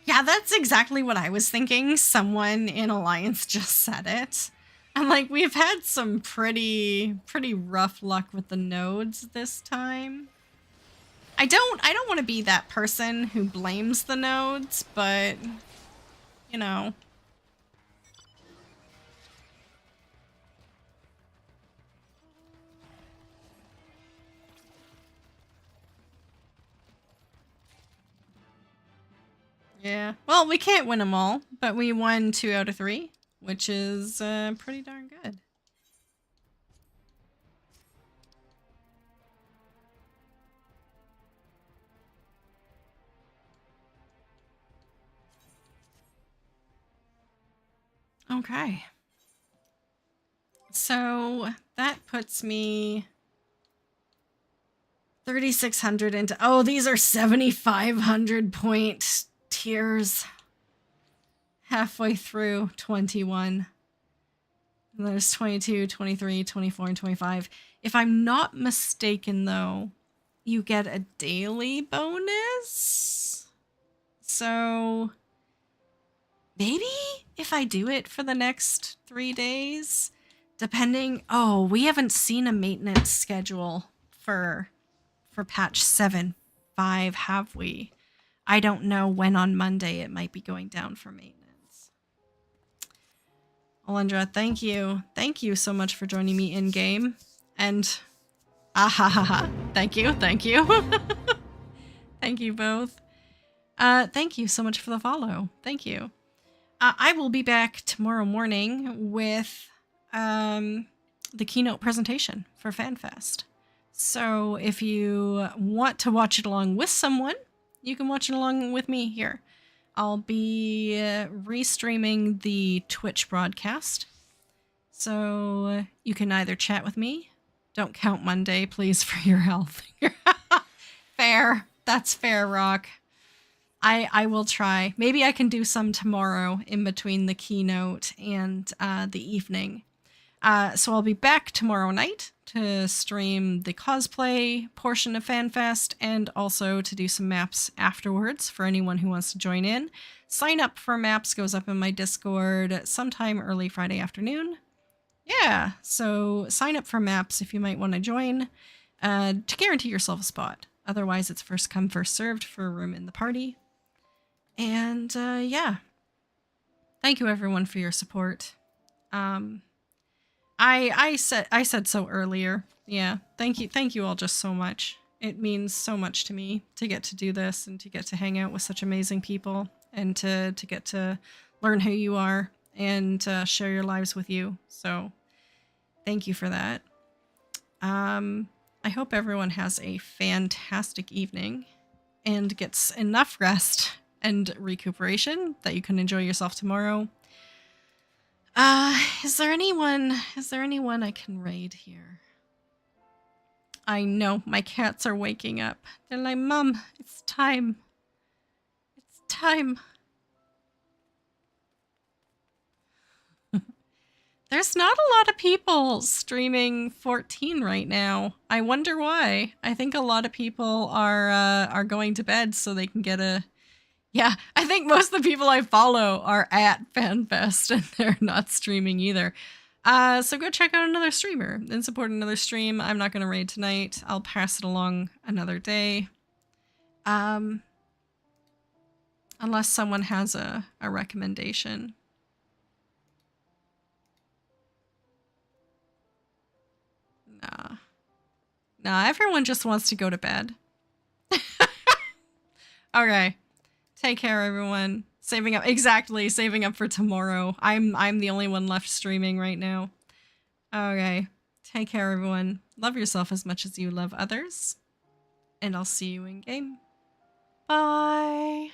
Yeah, that's exactly what I was thinking. Someone in Alliance just said it. I'm like, we've had some pretty rough luck with the nodes this time. I don't want to be that person who blames the nodes, but you know. Yeah. Well, we can't win them all, but we won 2 out of 3, which is pretty darn good. Okay. So that puts me 3,600 into... Oh, these are 7,500 point tiers. Halfway through 21. And there's 22, 23, 24, and 25. If I'm not mistaken, though, you get a daily bonus. So maybe if I do it for the next 3 days, depending... Oh, we haven't seen a maintenance schedule for patch 7.5, have we? I don't know when on Monday it might be going down for maintenance. Alendra, thank you. Thank you so much for joining me in-game. And... Thank you, thank you. Thank you both. Thank you so much for the follow. Thank you. I will be back tomorrow morning with the keynote presentation for FanFest. So if you want to watch it along with someone, you can watch it along with me here. I'll be restreaming the Twitch broadcast. So you can either chat with me. Don't count Monday, please, for your health. Fair. That's fair, Rock. I will try. Maybe I can do some tomorrow in between the keynote and the evening. So I'll be back tomorrow night to stream the cosplay portion of FanFest and also to do some maps afterwards for anyone who wants to join in. Sign up for maps goes up in my Discord sometime early Friday afternoon. Yeah, so sign up for maps if you might want to join to guarantee yourself a spot. Otherwise, it's first come, first served for a room in the party. And yeah, thank you everyone for your support. I said so earlier. Yeah, thank you all just so much. It means so much to me to get to do this and to get to hang out with such amazing people and to get to learn who you are and share your lives with you. So thank you for that. I hope everyone has a fantastic evening and gets enough rest and recuperation that you can enjoy yourself tomorrow. Is there anyone I can raid here? I know, my cats are waking up. They're like, Mom, it's time. It's time. There's not a lot of people streaming 14 right now. I wonder why. I think a lot of people are going to bed so they can get a... Yeah, I think most of the people I follow are at FanFest and they're not streaming either. So go check out another streamer and support another stream. I'm not going to raid tonight. I'll pass it along another day. Unless someone has a recommendation. Nah, everyone just wants to go to bed. Okay. Take care, everyone. Saving up for tomorrow. I'm the only one left streaming right now. Okay. Take care, everyone. Love yourself as much as you love others. And I'll see you in game. Bye.